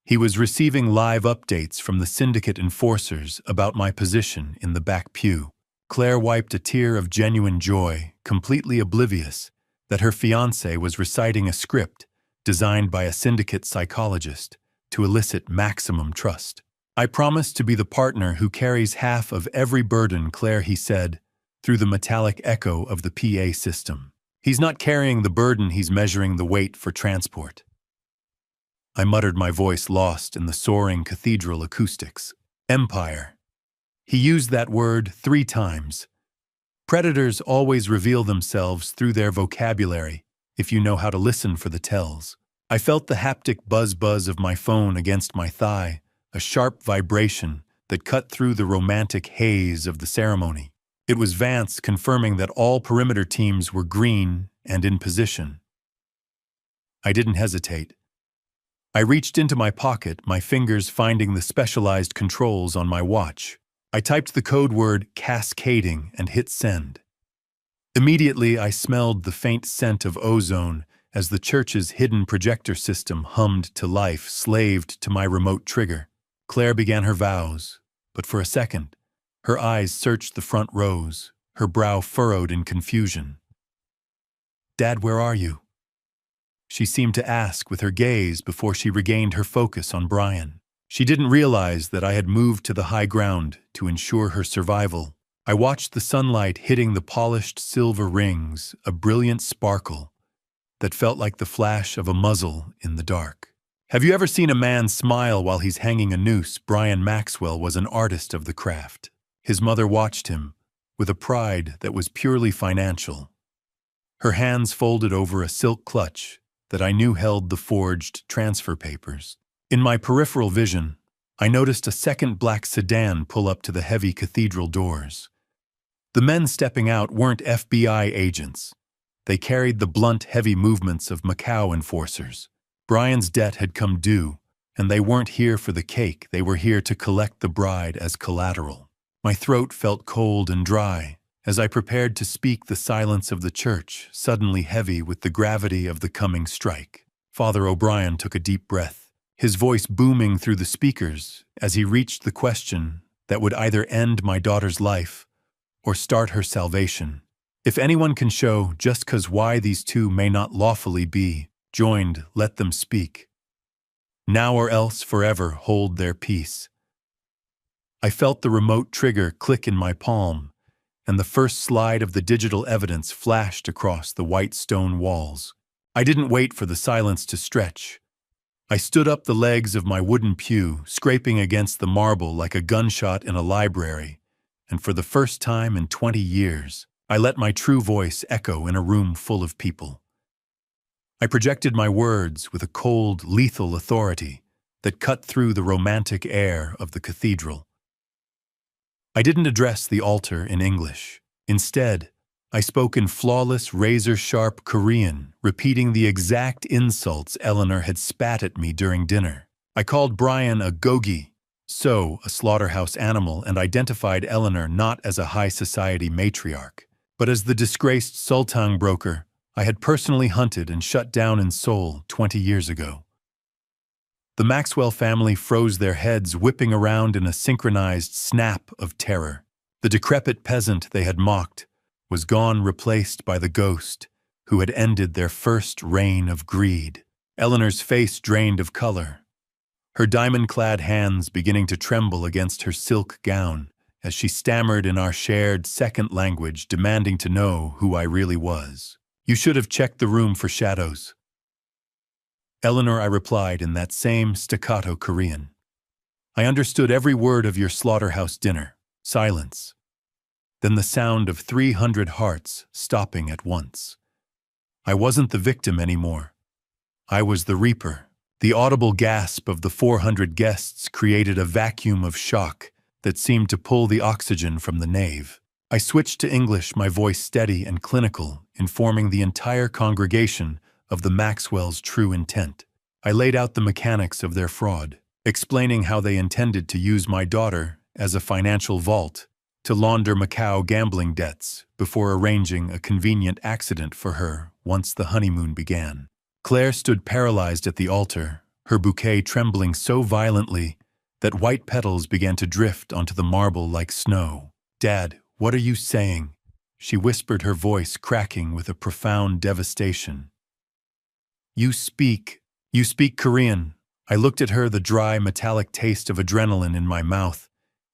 He was receiving live updates from the syndicate enforcers about my position in the back pew. Claire wiped a tear of genuine joy, completely oblivious that her fiancé was reciting a script designed by a syndicate psychologist to elicit maximum trust. "I promise to be the partner who carries half of every burden," Claire, he said, through the metallic echo of the PA system. "He's not carrying the burden, he's measuring the weight for transport." I muttered, my voice lost in the soaring cathedral acoustics. Empire. He used that word 3 times. Predators always reveal themselves through their vocabulary, if you know how to listen for the tells. I felt the haptic buzz of my phone against my thigh, a sharp vibration that cut through the romantic haze of the ceremony. It was Vance confirming that all perimeter teams were green and in position. I didn't hesitate. I reached into my pocket, my fingers finding the specialized controls on my watch. I typed the code word "cascading" and hit send. Immediately, I smelled the faint scent of ozone as the church's hidden projector system hummed to life, slaved to my remote trigger. Claire began her vows, but for a second, her eyes searched the front rows, her brow furrowed in confusion. "Dad, where are you?" she seemed to ask with her gaze before she regained her focus on Brian. She didn't realize that I had moved to the high ground to ensure her survival. I watched the sunlight hitting the polished silver rings, a brilliant sparkle that felt like the flash of a muzzle in the dark. Have you ever seen a man smile while he's hanging a noose? Brian Maxwell was an artist of the craft. His mother watched him with a pride that was purely financial. Her hands folded over a silk clutch that I knew held the forged transfer papers. In my peripheral vision, I noticed a second black sedan pull up to the heavy cathedral doors. The men stepping out weren't FBI agents. They carried the blunt, heavy movements of Macau enforcers. Brian's debt had come due, and they weren't here for the cake. They were here to collect the bride as collateral. My throat felt cold and dry as I prepared to speak, the silence of the church suddenly heavy with the gravity of the coming strike. Father O'Brien took a deep breath, his voice booming through the speakers as he reached the question that would either end my daughter's life or start her salvation. If anyone can show just 'cause why these 2 may not lawfully be joined, let them speak. Now or else forever hold their peace. I felt the remote trigger click in my palm, and the first slide of the digital evidence flashed across the white stone walls. I didn't wait for the silence to stretch. I stood up the legs of my wooden pew, scraping against the marble like a gunshot in a library, and for the first time in 20 years, I let my true voice echo in a room full of people. I projected my words with a cold, lethal authority that cut through the romantic air of the cathedral. I didn't address the altar in English. Instead, I spoke in flawless, razor-sharp Korean, repeating the exact insults Eleanor had spat at me during dinner. I called Brian a gogi, a slaughterhouse animal, and identified Eleanor not as a high society matriarch, But as the disgraced Sultan broker, I had personally hunted and shut down in Seoul 20 years ago. The Maxwell family froze their heads, whipping around in a synchronized snap of terror. The decrepit peasant they had mocked was gone, replaced by the ghost who had ended their first reign of greed. Eleanor's face drained of color, her diamond-clad hands beginning to tremble against her silk gown as she stammered in our shared second language, demanding to know who I really was. "You should have checked the room for shadows." "Eleanor," I replied in that same staccato Korean, "I understood every word of your slaughterhouse dinner." Silence. Then the sound of 300 hearts stopping at once. I wasn't the victim anymore. I was the reaper. The audible gasp of the 400 guests created a vacuum of shock that seemed to pull the oxygen from the nave. I switched to English, my voice steady and clinical, informing the entire congregation of the Maxwells' true intent. I laid out the mechanics of their fraud, explaining how they intended to use my daughter as a financial vault to launder Macau gambling debts before arranging a convenient accident for her once the honeymoon began. Claire stood paralyzed at the altar, her bouquet trembling so violently that white petals began to drift onto the marble like snow. "Dad, what are you saying?" she whispered, her voice cracking with a profound devastation. You speak Korean." I looked at her, the dry, metallic taste of adrenaline in my mouth,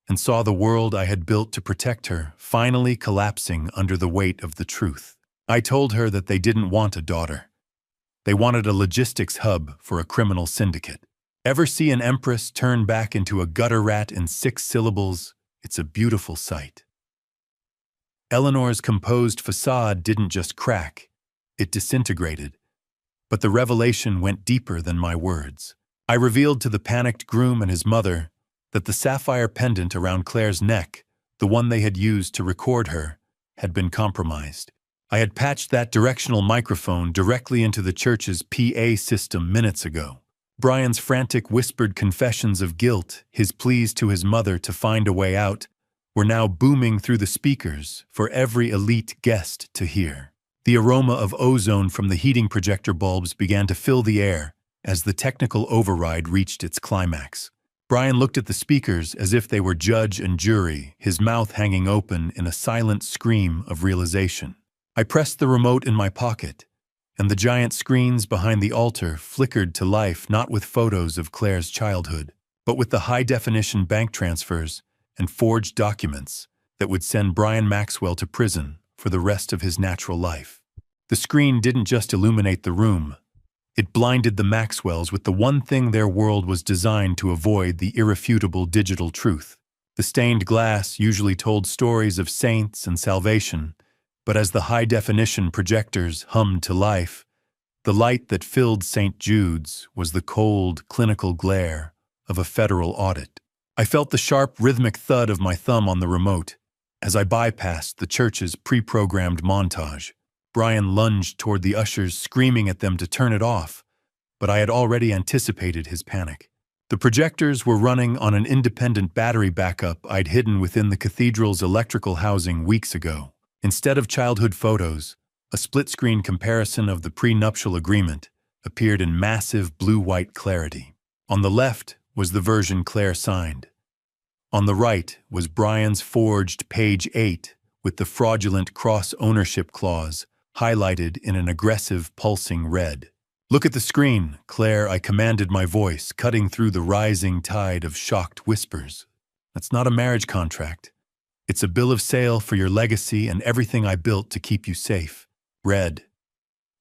and saw the world I had built to protect her finally collapsing under the weight of the truth. I told her that they didn't want a daughter. They wanted a logistics hub for a criminal syndicate. Ever see an empress turn back into a gutter rat in 6 syllables? It's a beautiful sight. Eleanor's composed facade didn't just crack, it disintegrated. But the revelation went deeper than my words. I revealed to the panicked groom and his mother that the sapphire pendant around Claire's neck, the one they had used to record her, had been compromised. I had patched that directional microphone directly into the church's PA system minutes ago. Brian's frantic whispered confessions of guilt, his pleas to his mother to find a way out, were now booming through the speakers for every elite guest to hear. The aroma of ozone from the heating projector bulbs began to fill the air as the technical override reached its climax. Brian looked at the speakers as if they were judge and jury, his mouth hanging open in a silent scream of realization. I pressed the remote in my pocket, and the giant screens behind the altar flickered to life, not with photos of Claire's childhood, but with the high-definition bank transfers and forged documents that would send Brian Maxwell to prison for the rest of his natural life. The screen didn't just illuminate the room. It blinded the Maxwells with the one thing their world was designed to avoid: the irrefutable digital truth. The stained glass usually told stories of saints and salvation, but as the high-definition projectors hummed to life, the light that filled St. Jude's was the cold, clinical glare of a federal audit. I felt the sharp, rhythmic thud of my thumb on the remote as I bypassed the church's pre-programmed montage. Brian lunged toward the ushers, screaming at them to turn it off, but I had already anticipated his panic. The projectors were running on an independent battery backup I'd hidden within the cathedral's electrical housing weeks ago. Instead of childhood photos, a split-screen comparison of the prenuptial agreement appeared in massive blue-white clarity. On the left was the version Claire signed. On the right was Brian's forged page 8 with the fraudulent cross-ownership clause highlighted in an aggressive, pulsing red. "Look at the screen, Claire," I commanded, my voice cutting through the rising tide of shocked whispers. "That's not a marriage contract. It's a bill of sale for your legacy and everything I built to keep you safe." Red.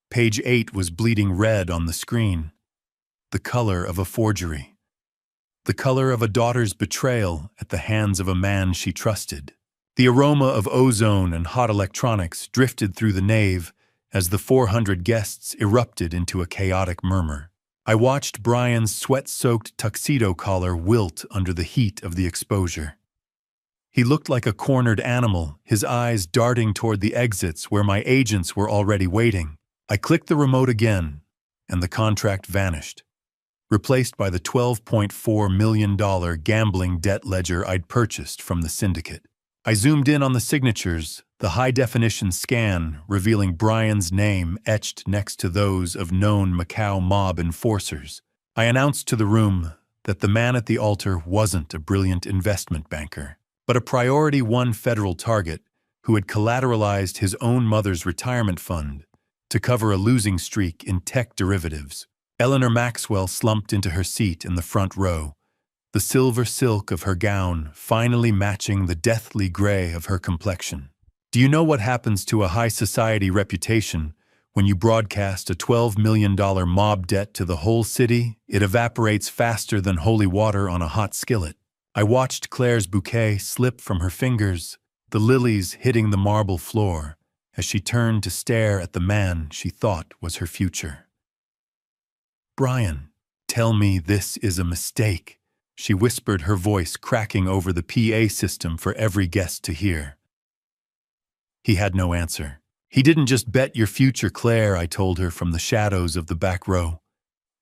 Page 8 was bleeding red on the screen. The color of a forgery. The color of a daughter's betrayal at the hands of a man she trusted. The aroma of ozone and hot electronics drifted through the nave as the 400 guests erupted into a chaotic murmur. I watched Brian's sweat-soaked tuxedo collar wilt under the heat of the exposure. He looked like a cornered animal, his eyes darting toward the exits where my agents were already waiting. I clicked the remote again, and the contract vanished, replaced by the $12.4 million gambling debt ledger I'd purchased from the syndicate. I zoomed in on the signatures, the high-definition scan revealing Brian's name etched next to those of known Macau mob enforcers. I announced to the room that the man at the altar wasn't a brilliant investment banker, but a priority one federal target who had collateralized his own mother's retirement fund to cover a losing streak in tech derivatives. Eleanor Maxwell slumped into her seat in the front row, the silver silk of her gown finally matching the deathly gray of her complexion. Do you know what happens to a high society reputation when you broadcast a $12 million mob debt to the whole city? It evaporates faster than holy water on a hot skillet. I watched Claire's bouquet slip from her fingers, the lilies hitting the marble floor, as she turned to stare at the man she thought was her future. "Brian, tell me this is a mistake," she whispered, her voice cracking over the PA system for every guest to hear. He had no answer. "He didn't just bet your future, Claire," I told her from the shadows of the back row.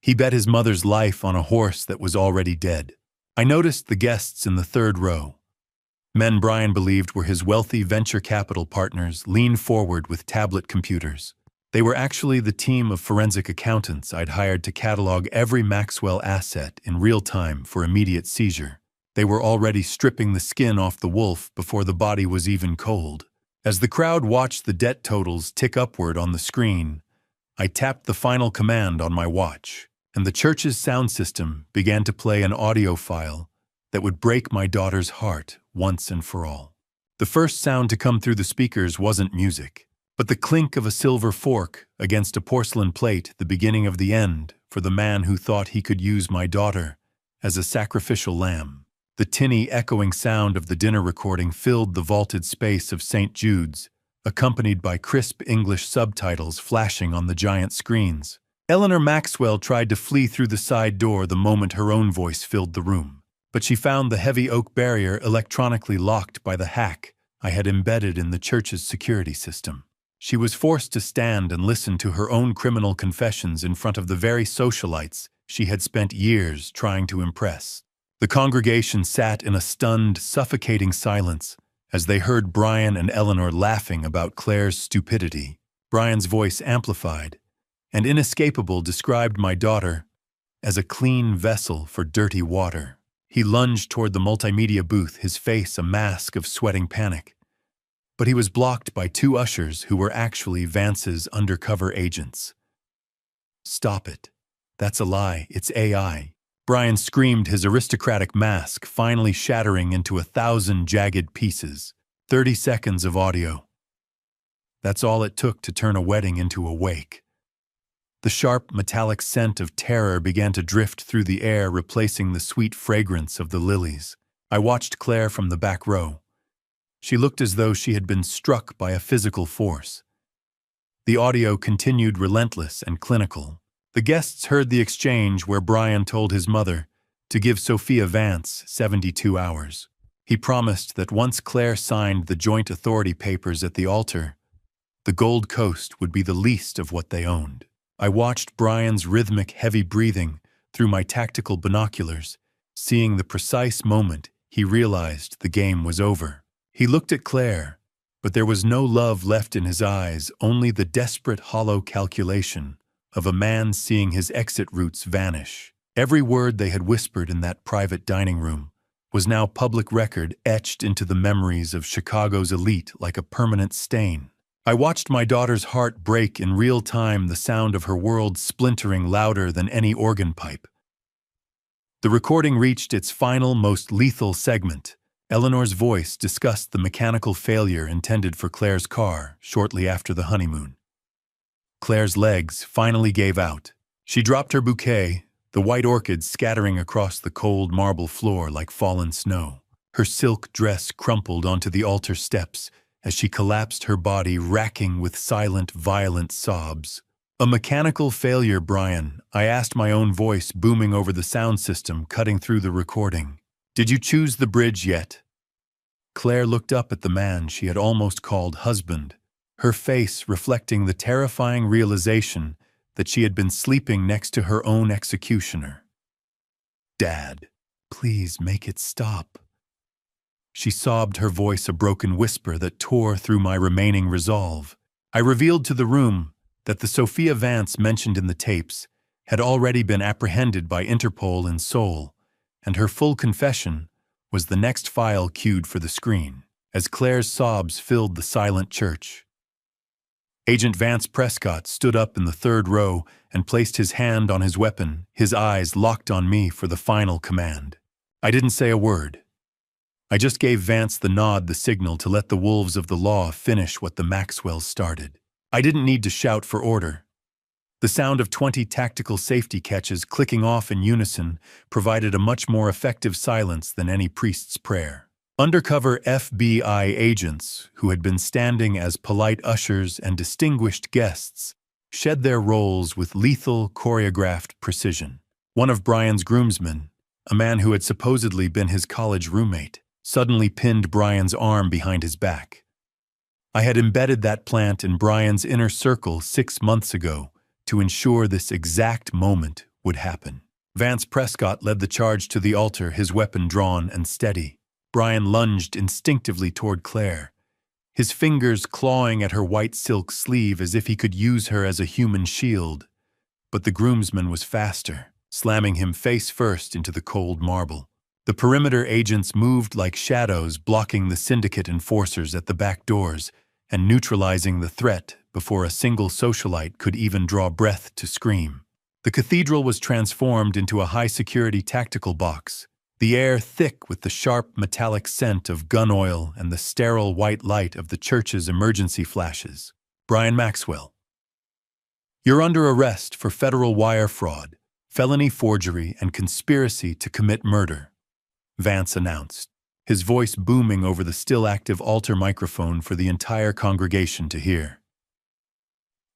"He bet his mother's life on a horse that was already dead." I noticed the guests in the third row. Men Brian believed were his wealthy venture capital partners leaned forward with tablet computers. They were actually the team of forensic accountants I'd hired to catalog every Maxwell asset in real time for immediate seizure. They were already stripping the skin off the wolf before the body was even cold. As the crowd watched the debt totals tick upward on the screen, I tapped the final command on my watch, and the church's sound system began to play an audio file that would break my daughter's heart once and for all. The first sound to come through the speakers wasn't music, but the clink of a silver fork against a porcelain plate, the beginning of the end for the man who thought he could use my daughter as a sacrificial lamb. The tinny, echoing sound of the dinner recording filled the vaulted space of St. Jude's, accompanied by crisp English subtitles flashing on the giant screens. Eleanor Maxwell tried to flee through the side door the moment her own voice filled the room, but she found the heavy oak barrier electronically locked by the hack I had embedded in the church's security system. She was forced to stand and listen to her own criminal confessions in front of the very socialites she had spent years trying to impress. The congregation sat in a stunned, suffocating silence as they heard Brian and Eleanor laughing about Claire's stupidity. Brian's voice, amplified and inescapable, described my daughter as a clean vessel for dirty water. He lunged toward the multimedia booth, his face a mask of sweating panic. But he was blocked by two ushers who were actually Vance's undercover agents. "Stop it. That's a lie. It's AI." Brian screamed, his aristocratic mask finally shattering into 1,000 jagged pieces. 30 seconds of audio. That's all it took to turn a wedding into a wake. The sharp, metallic scent of terror began to drift through the air, replacing the sweet fragrance of the lilies. I watched Claire from the back row. She looked as though she had been struck by a physical force. The audio continued, relentless and clinical. The guests heard the exchange where Brian told his mother to give Sophia Vance 72 hours. He promised that once Claire signed the joint authority papers at the altar, the Gold Coast would be the least of what they owned. I watched Brian's rhythmic, heavy breathing through my tactical binoculars, seeing the precise moment he realized the game was over. He looked at Claire, but there was no love left in his eyes, only the desperate, hollow calculation of a man seeing his exit routes vanish. Every word they had whispered in that private dining room was now public record, etched into the memories of Chicago's elite like a permanent stain. I watched my daughter's heart break in real time, the sound of her world splintering louder than any organ pipe. The recording reached its final, most lethal segment. Eleanor's voice discussed the mechanical failure intended for Claire's car shortly after the honeymoon. Claire's legs finally gave out. She dropped her bouquet, the white orchids scattering across the cold marble floor like fallen snow. Her silk dress crumpled onto the altar steps as she collapsed, her body racking with silent, violent sobs. "A mechanical failure, Brian," I asked, my own voice booming over the sound system cutting through the recording. "Did you choose the bridge yet?" Claire looked up at the man she had almost called husband, her face reflecting the terrifying realization that she had been sleeping next to her own executioner. "Dad, please make it stop." She sobbed, her voice a broken whisper that tore through my remaining resolve. I revealed to the room that the Sophia Vance mentioned in the tapes had already been apprehended by Interpol in Seoul, and her full confession was the next file cued for the screen, as Claire's sobs filled the silent church. Agent Vance Prescott stood up in the third row and placed his hand on his weapon, his eyes locked on me for the final command. I didn't say a word. I just gave Vance the nod, the signal to let the wolves of the law finish what the Maxwells started. I didn't need to shout for order. The sound of 20 tactical safety catches clicking off in unison provided a much more effective silence than any priest's prayer. Undercover FBI agents, who had been standing as polite ushers and distinguished guests, shed their roles with lethal, choreographed precision. One of Brian's groomsmen, a man who had supposedly been his college roommate, suddenly pinned Brian's arm behind his back. I had embedded that plant in Brian's inner circle 6 months ago to ensure this exact moment would happen. Vance Prescott led the charge to the altar, his weapon drawn and steady. Brian lunged instinctively toward Claire, his fingers clawing at her white silk sleeve as if he could use her as a human shield. But the groomsman was faster, slamming him face first into the cold marble. The perimeter agents moved like shadows, blocking the syndicate enforcers at the back doors and neutralizing the threat before a single socialite could even draw breath to scream. The cathedral was transformed into a high-security tactical box, the air thick with the sharp metallic scent of gun oil and the sterile white light of the church's emergency flashes. Brian Maxwell. You're under arrest for federal wire fraud, felony forgery, and conspiracy to commit murder, Vance announced, his voice booming over the still-active altar microphone for the entire congregation to hear.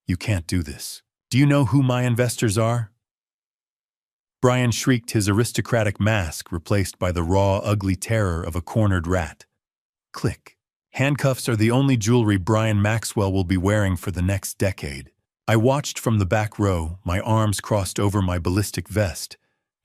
You can't do this. Do you know who my investors are? Brian shrieked, his aristocratic mask replaced by the raw, ugly terror of a cornered rat. Click. Handcuffs are the only jewelry Brian Maxwell will be wearing for the next decade. I watched from the back row, my arms crossed over my ballistic vest,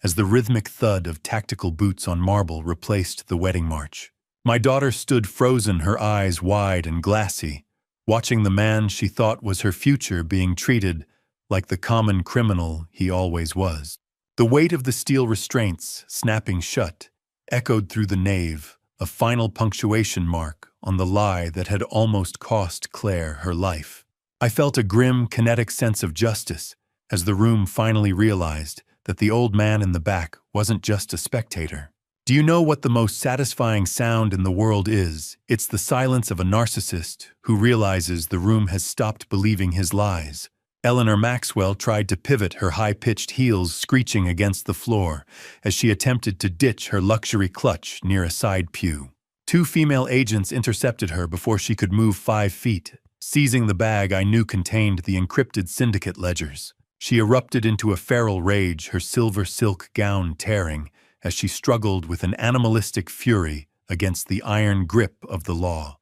as the rhythmic thud of tactical boots on marble replaced the wedding march. My daughter stood frozen, her eyes wide and glassy, watching the man she thought was her future being treated like the common criminal he always was. The weight of the steel restraints, snapping shut, echoed through the nave, a final punctuation mark on the lie that had almost cost Claire her life. I felt a grim, kinetic sense of justice as the room finally realized that the old man in the back wasn't just a spectator. Do you know what the most satisfying sound in the world is? It's the silence of a narcissist who realizes the room has stopped believing his lies. Eleanor Maxwell tried to pivot, her high-pitched heels screeching against the floor as she attempted to ditch her luxury clutch near a side pew. 2 female agents intercepted her before she could move 5 feet, seizing the bag I knew contained the encrypted syndicate ledgers. She erupted into a feral rage, her silver silk gown tearing as she struggled with an animalistic fury against the iron grip of the law.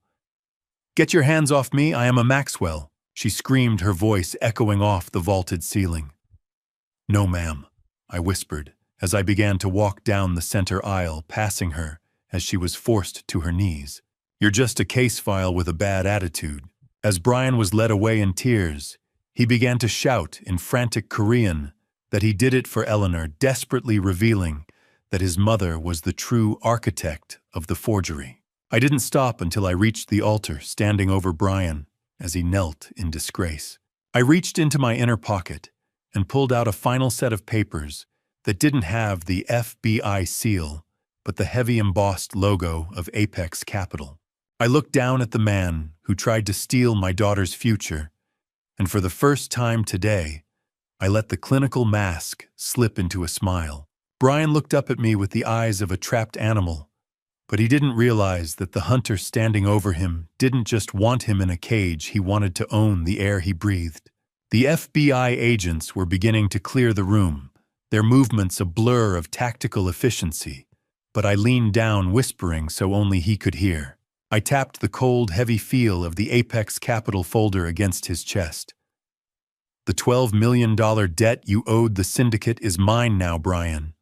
"Get your hands off me, I am a Maxwell," she screamed, her voice echoing off the vaulted ceiling. "No, ma'am," I whispered as I began to walk down the center aisle, passing her as she was forced to her knees. "You're just a case file with a bad attitude." As Brian was led away in tears, he began to shout in frantic Korean that he did it for Eleanor, desperately revealing that his mother was the true architect of the forgery. I didn't stop until I reached the altar, standing over Brian as he knelt in disgrace. I reached into my inner pocket and pulled out a final set of papers that didn't have the FBI seal, but the heavy embossed logo of Apex Capital. I looked down at the man who tried to steal my daughter's future, and for the first time today, I let the clinical mask slip into a smile. Brian looked up at me with the eyes of a trapped animal, but he didn't realize that the hunter standing over him didn't just want him in a cage, he wanted to own the air he breathed. The FBI agents were beginning to clear the room, their movements a blur of tactical efficiency, but I leaned down, whispering so only he could hear. I tapped the cold, heavy feel of the Apex Capital folder against his chest. "The $12 million debt you owed the syndicate is mine now, Brian.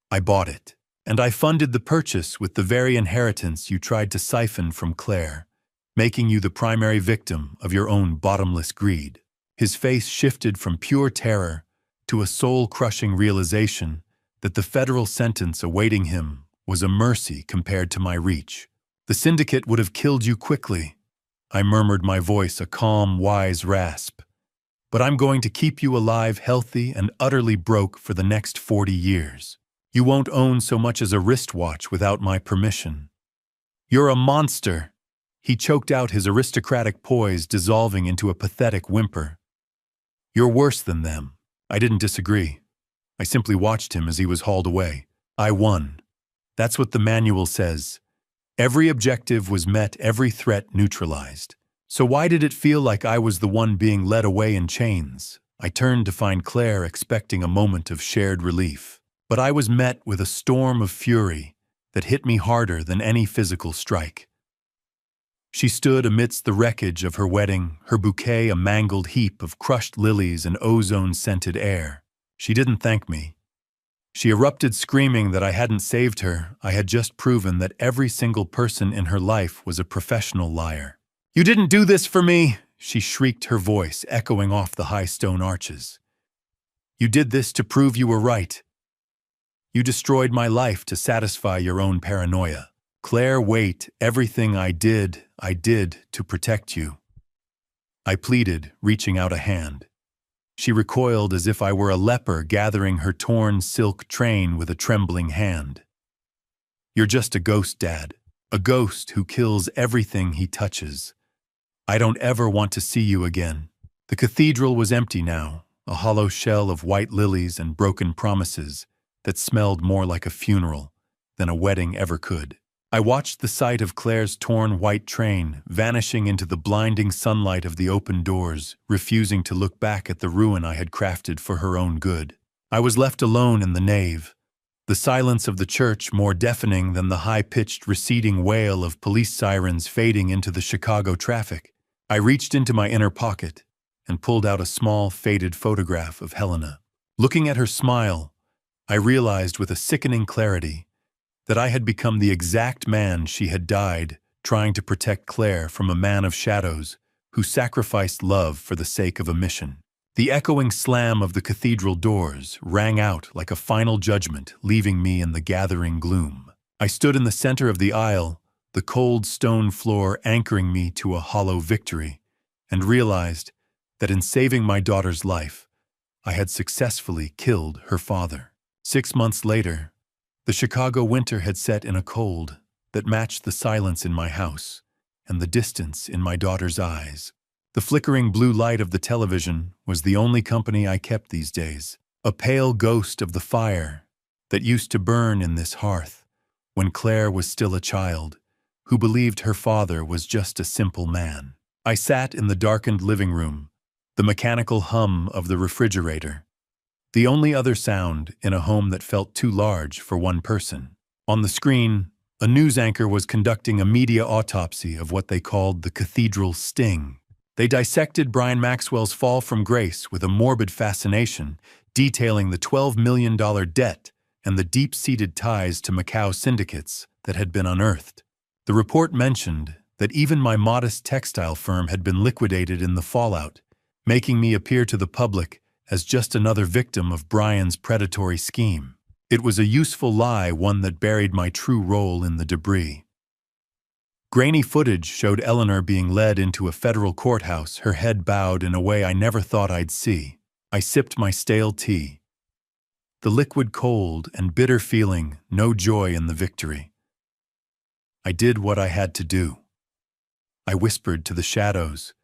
I bought it." And I funded the purchase with the very inheritance you tried to siphon from Claire, making you the primary victim of your own bottomless greed. His face shifted from pure terror to a soul-crushing realization that the federal sentence awaiting him was a mercy compared to my reach. The syndicate would have killed you quickly. I murmured, my voice a calm, wise rasp. But I'm going to keep you alive, healthy, and utterly broke for the next 40 years. You won't own so much as a wristwatch without my permission. You're a monster. He choked out, his aristocratic poise dissolving into a pathetic whimper. You're worse than them. I didn't disagree. I simply watched him as he was hauled away. I won. That's what the manual says. Every objective was met, every threat neutralized. So why did it feel like I was the one being led away in chains? I turned to find Claire, expecting a moment of shared relief. But I was met with a storm of fury that hit me harder than any physical strike. She stood amidst the wreckage of her wedding, her bouquet a mangled heap of crushed lilies and ozone-scented air. She didn't thank me. She erupted, screaming that I hadn't saved her. I had just proven that every single person in her life was a professional liar. You didn't do this for me, she shrieked, her voice echoing off the high stone arches. You did this to prove you were right. You destroyed my life to satisfy your own paranoia. Claire, wait, everything I did to protect you. I pleaded, reaching out a hand. She recoiled as if I were a leper gathering her torn silk train with a trembling hand. You're just a ghost, Dad. A ghost who kills everything he touches. I don't ever want to see you again. The cathedral was empty now, a hollow shell of white lilies and broken promises that smelled more like a funeral than a wedding ever could. I watched the sight of Claire's torn white train vanishing into the blinding sunlight of the open doors, refusing to look back at the ruin I had crafted for her own good. I was left alone in the nave, the silence of the church more deafening than the high-pitched receding wail of police sirens fading into the Chicago traffic. I reached into my inner pocket and pulled out a small, faded photograph of Helena. Looking at her smile, I realized with a sickening clarity that I had become the exact man she had died trying to protect Claire from, a man of shadows who sacrificed love for the sake of a mission. The echoing slam of the cathedral doors rang out like a final judgment, leaving me in the gathering gloom. I stood in the center of the aisle, the cold stone floor anchoring me to a hollow victory, and realized that in saving my daughter's life, I had successfully killed her father. 6 months later, the Chicago winter had set in a cold that matched the silence in my house and the distance in my daughter's eyes. The flickering blue light of the television was the only company I kept these days, a pale ghost of the fire that used to burn in this hearth when Claire was still a child who believed her father was just a simple man. I sat in the darkened living room, the mechanical hum of the refrigerator, the only other sound in a home that felt too large for one person. On the screen, a news anchor was conducting a media autopsy of what they called the cathedral sting. They dissected Brian Maxwell's fall from grace with a morbid fascination, detailing the $12 million debt and the deep-seated ties to Macau syndicates that had been unearthed. The report mentioned that even my modest textile firm had been liquidated in the fallout, making me appear to the public as just another victim of Brian's predatory scheme. It was a useful lie, one that buried my true role in the debris. Grainy footage showed Eleanor being led into a federal courthouse, her head bowed in a way I never thought I'd see. I sipped my stale tea. The liquid cold and bitter feeling, no joy in the victory. I did what I had to do. I whispered to the shadows.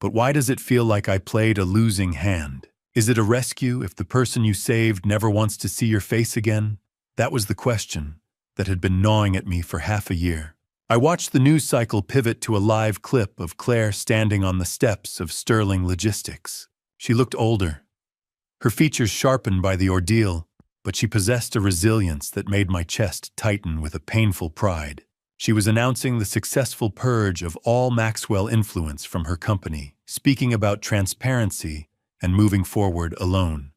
But why does it feel like I played a losing hand? Is it a rescue if the person you saved never wants to see your face again? That was the question that had been gnawing at me for half a year. I watched the news cycle pivot to a live clip of Claire standing on the steps of Sterling Logistics. She looked older, her features sharpened by the ordeal, but she possessed a resilience that made my chest tighten with a painful pride. She was announcing the successful purge of all Maxwell influence from her company, speaking about transparency and moving forward alone.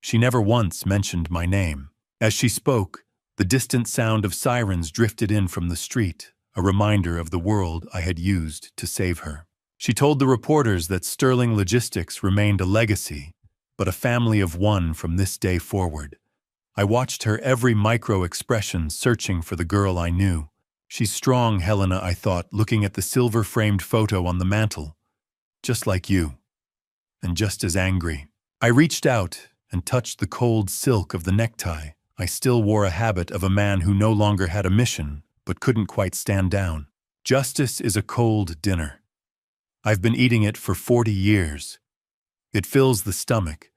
She never once mentioned my name. As she spoke, The distant sound of sirens drifted in from the street, a reminder of the world I had used to save her. She told the reporters that Sterling Logistics remained a legacy, but a family of one from this day forward. I watched her every micro-expression searching for the girl I knew. She's strong, Helena, I thought, looking at the silver-framed photo on the mantel. Just like you. And just as angry. I reached out and touched the cold silk of the necktie. I still wore a habit of a man who no longer had a mission, but couldn't quite stand down. Justice is a cold dinner. I've been eating it for 40 years. It fills the stomach,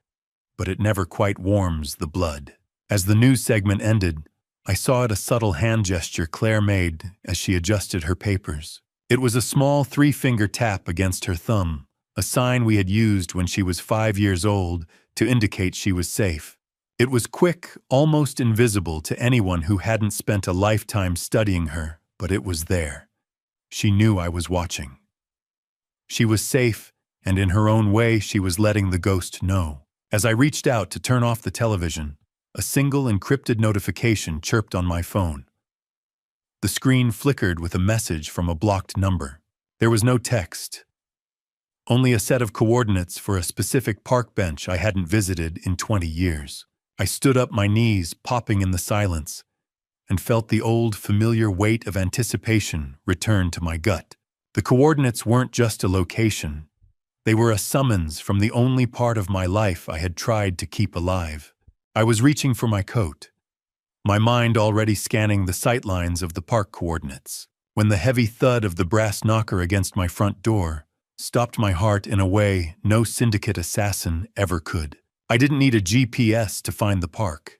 but it never quite warms the blood. As the news segment ended, I saw a subtle hand gesture Claire made as she adjusted her papers. It was a small 3-finger tap against her thumb, a sign we had used when she was 5 years old to indicate she was safe. It was quick, almost invisible to anyone who hadn't spent a lifetime studying her, but it was there. She knew I was watching. She was safe, and in her own way she was letting the ghost know. As I reached out to turn off the television, a single encrypted notification chirped on my phone. The screen flickered with a message from a blocked number. There was no text. Only a set of coordinates for a specific park bench I hadn't visited in 20 years. I stood up, my knees popping in the silence, and felt the old familiar weight of anticipation return to my gut. The coordinates weren't just a location. They were a summons from the only part of my life I had tried to keep alive. I was reaching for my coat, my mind already scanning the sightlines of the park coordinates, when the heavy thud of the brass knocker against my front door stopped my heart in a way no syndicate assassin ever could. I didn't need a GPS to find the park.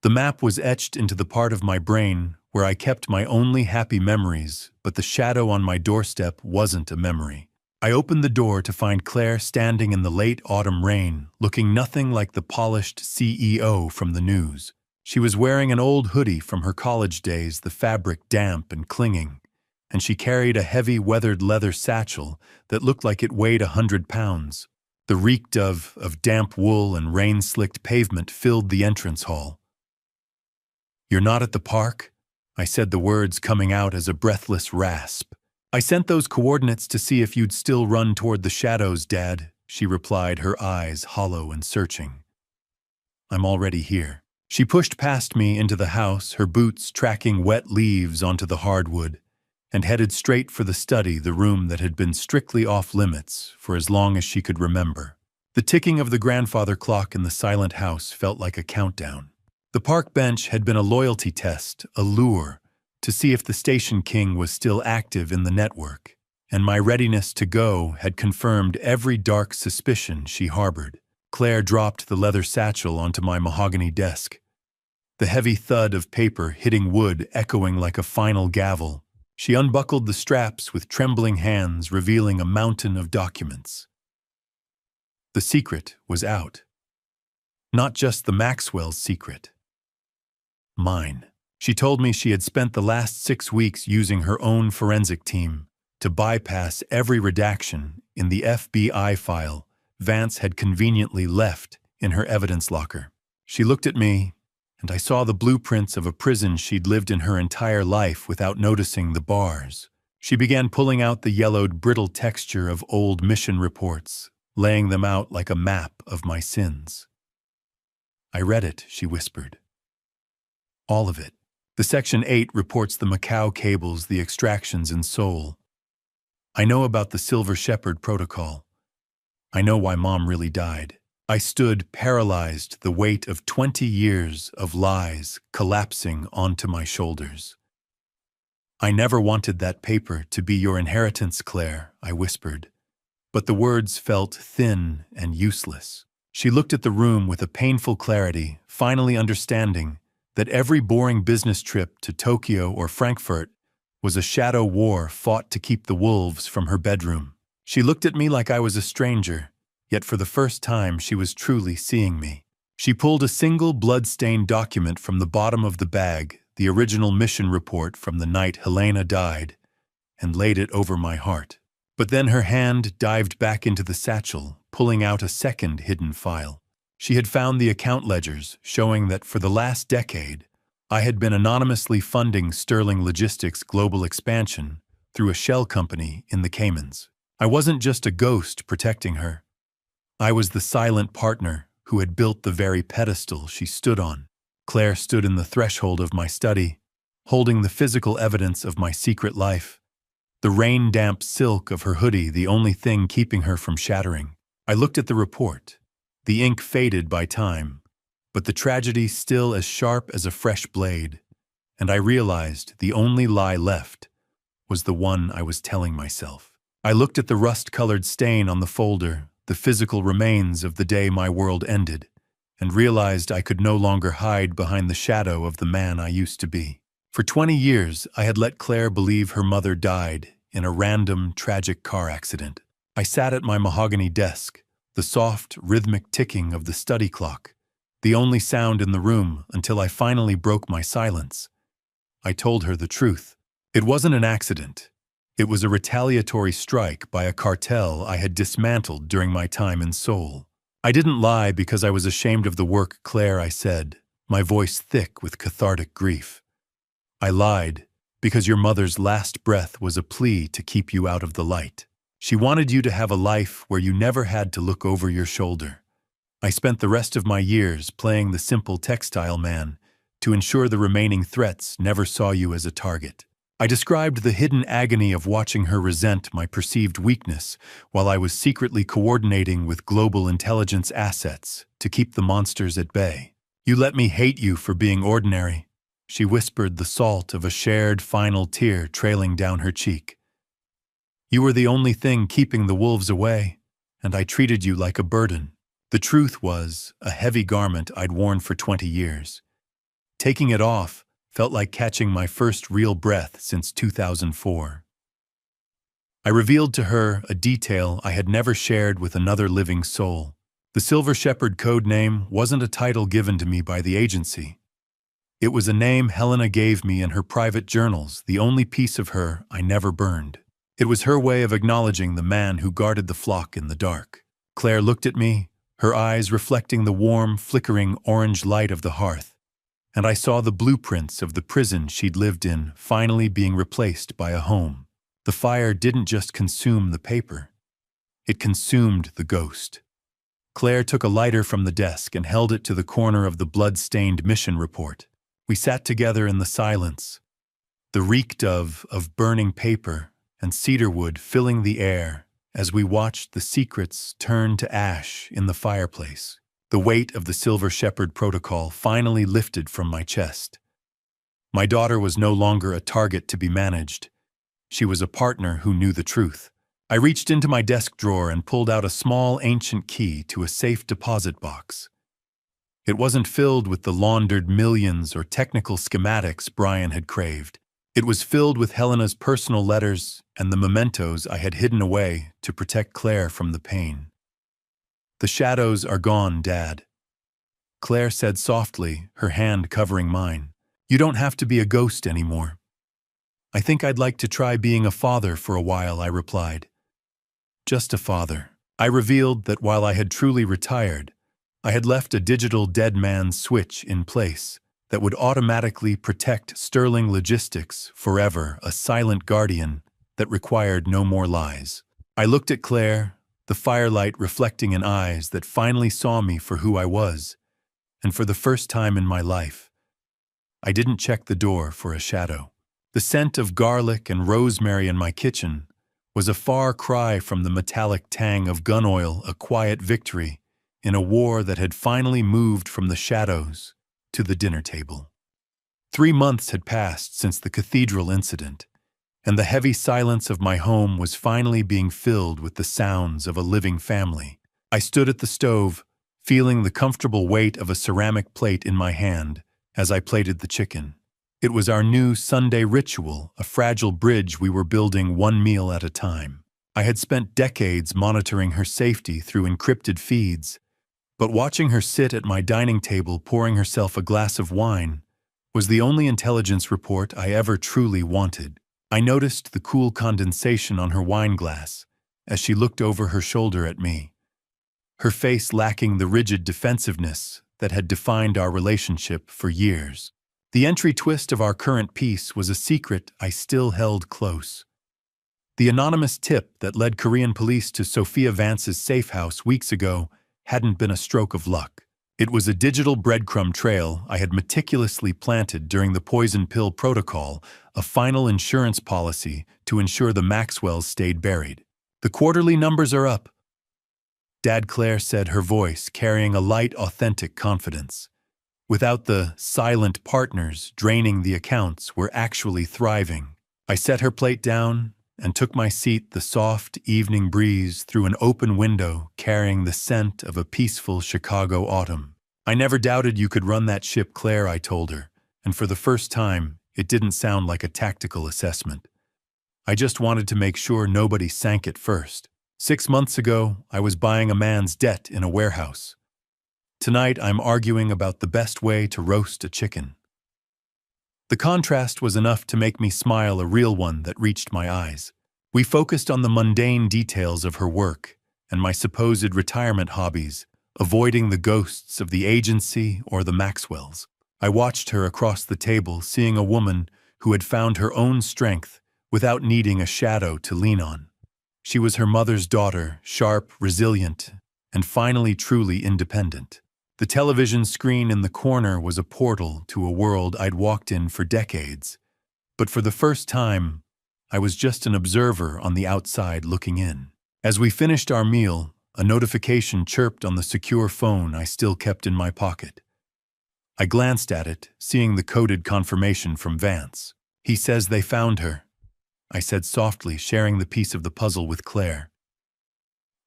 The map was etched into the part of my brain where I kept my only happy memories, but the shadow on my doorstep wasn't a memory. I opened the door to find Claire standing in the late autumn rain, looking nothing like the polished CEO from the news. She was wearing an old hoodie from her college days, the fabric damp and clinging, and she carried a heavy weathered leather satchel that looked like it weighed 100 pounds. The reek of damp wool and rain-slicked pavement filled the entrance hall. "You're not at the park?" I said, the words coming out as a breathless rasp. "I sent those coordinates to see if you'd still run toward the shadows, Dad," she replied, her eyes hollow and searching. "I'm already here." She pushed past me into the house, her boots tracking wet leaves onto the hardwood, and headed straight for the study, the room that had been strictly off-limits for as long as she could remember. The ticking of the grandfather clock in the silent house felt like a countdown. The park bench had been a loyalty test, a lure, to see if the station king was still active in the network, and my readiness to go had confirmed every dark suspicion she harbored. Claire dropped the leather satchel onto my mahogany desk, the heavy thud of paper hitting wood echoing like a final gavel. She unbuckled the straps with trembling hands, revealing a mountain of documents. The secret was out. Not just the Maxwell's secret. Mine. She told me she had spent the last 6 weeks using her own forensic team to bypass every redaction in the FBI file Vance had conveniently left in her evidence locker. She looked at me, and I saw the blueprints of a prison she'd lived in her entire life without noticing the bars. She began pulling out the yellowed, brittle texture of old mission reports, laying them out like a map of my sins. "I read it," she whispered. "All of it. The Section 8 reports the Macau cables, the extractions in Seoul. I know about the Silver Shepherd protocol. I know why Mom really died." I stood paralyzed, the weight of 20 years of lies collapsing onto my shoulders. "I never wanted that paper to be your inheritance, Claire," I whispered. But the words felt thin and useless. She looked at the room with a painful clarity, finally understanding that every boring business trip to Tokyo or Frankfurt was a shadow war fought to keep the wolves from her bedroom. She looked at me like I was a stranger, yet for the first time she was truly seeing me. She pulled a single blood-stained document from the bottom of the bag, the original mission report from the night Helena died, and laid it over my heart. But then her hand dived back into the satchel, pulling out a second hidden file. She had found the account ledgers, showing that for the last decade, I had been anonymously funding Sterling Logistics' global expansion through a shell company in the Caymans. I wasn't just a ghost protecting her. I was the silent partner who had built the very pedestal she stood on. Claire stood in the threshold of my study, holding the physical evidence of my secret life, the rain-damp silk of her hoodie the only thing keeping her from shattering. I looked at the report. The ink faded by time, but the tragedy still as sharp as a fresh blade, and I realized the only lie left was the one I was telling myself. I looked at the rust-colored stain on the folder, the physical remains of the day my world ended, and realized I could no longer hide behind the shadow of the man I used to be. For 20 years, I had let Claire believe her mother died in a random, tragic car accident. I sat at my mahogany desk, the soft, rhythmic ticking of the study clock, the only sound in the room until I finally broke my silence. I told her the truth. It wasn't an accident. It was a retaliatory strike by a cartel I had dismantled during my time in Seoul. I didn't lie because I was ashamed of the work, Claire, I said, my voice thick with cathartic grief. I lied because your mother's last breath was a plea to keep you out of the light. She wanted you to have a life where you never had to look over your shoulder. I spent the rest of my years playing the simple textile man to ensure the remaining threats never saw you as a target. I described the hidden agony of watching her resent my perceived weakness while I was secretly coordinating with global intelligence assets to keep the monsters at bay. You let me hate you for being ordinary, she whispered, the salt of a shared final tear trailing down her cheek. You were the only thing keeping the wolves away, and I treated you like a burden. The truth was a heavy garment I'd worn for 20 years. Taking it off felt like catching my first real breath since 2004. I revealed to her a detail I had never shared with another living soul. The Silver Shepherd code name wasn't a title given to me by the agency. It was a name Helena gave me in her private journals, the only piece of her I never burned. It was her way of acknowledging the man who guarded the flock in the dark. Claire looked at me, her eyes reflecting the warm, flickering orange light of the hearth, and I saw the blueprints of the prison she'd lived in finally being replaced by a home. The fire didn't just consume the paper. It consumed the ghost. Claire took a lighter from the desk and held it to the corner of the blood-stained mission report. We sat together in the silence, the reeked of burning paper and cedarwood filling the air as we watched the secrets turn to ash in the fireplace. The weight of the Silver Shepherd protocol finally lifted from my chest. My daughter was no longer a target to be managed. She was a partner who knew the truth. I reached into my desk drawer and pulled out a small ancient key to a safe deposit box. It wasn't filled with the laundered millions or technical schematics Brian had craved. It was filled with Helena's personal letters and the mementos I had hidden away to protect Claire from the pain. The shadows are gone, Dad, Claire said softly, her hand covering mine. You don't have to be a ghost anymore. I think I'd like to try being a father for a while, I replied. Just a father. I revealed that while I had truly retired, I had left a digital dead man switch in place that would automatically protect Sterling Logistics forever, a silent guardian that required no more lies. I looked at Claire, the firelight reflecting in eyes that finally saw me for who I was, and for the first time in my life, I didn't check the door for a shadow. The scent of garlic and rosemary in my kitchen was a far cry from the metallic tang of gun oil, a quiet victory in a war that had finally moved from the shadows to the dinner table. 3 months had passed since the cathedral incident, and the heavy silence of my home was finally being filled with the sounds of a living family. I stood at the stove, feeling the comfortable weight of a ceramic plate in my hand as I plated the chicken. It was our new Sunday ritual, a fragile bridge we were building one meal at a time. I had spent decades monitoring her safety through encrypted feeds, but watching her sit at my dining table pouring herself a glass of wine was the only intelligence report I ever truly wanted. I noticed the cool condensation on her wine glass as she looked over her shoulder at me, her face lacking the rigid defensiveness that had defined our relationship for years. The entry twist of our current piece was a secret I still held close. The anonymous tip that led Korean police to Sophia Vance's safe house weeks ago hadn't been a stroke of luck. It was a digital breadcrumb trail I had meticulously planted during the poison pill protocol, a final insurance policy to ensure the Maxwells stayed buried. The quarterly numbers are up, Dad Claire said, her voice carrying a light, authentic confidence. Without the silent partners draining the accounts, we're actually thriving. I set her plate down and took my seat, the soft evening breeze through an open window carrying the scent of a peaceful Chicago autumn. I never doubted you could run that ship, Claire, I told her, and for the first time, it didn't sound like a tactical assessment. I just wanted to make sure nobody sank it first. 6 months ago, I was buying a man's debt in a warehouse. Tonight, I'm arguing about the best way to roast a chicken. The contrast was enough to make me smile, a real one that reached my eyes. We focused on the mundane details of her work and my supposed retirement hobbies, avoiding the ghosts of the agency or the Maxwells. I watched her across the table, seeing a woman who had found her own strength without needing a shadow to lean on. She was her mother's daughter, sharp, resilient, and finally truly independent. The television screen in the corner was a portal to a world I'd walked in for decades. But for the first time, I was just an observer on the outside looking in. As we finished our meal, a notification chirped on the secure phone I still kept in my pocket. I glanced at it, seeing the coded confirmation from Vance. "He says they found her," I said softly, sharing the piece of the puzzle with Claire.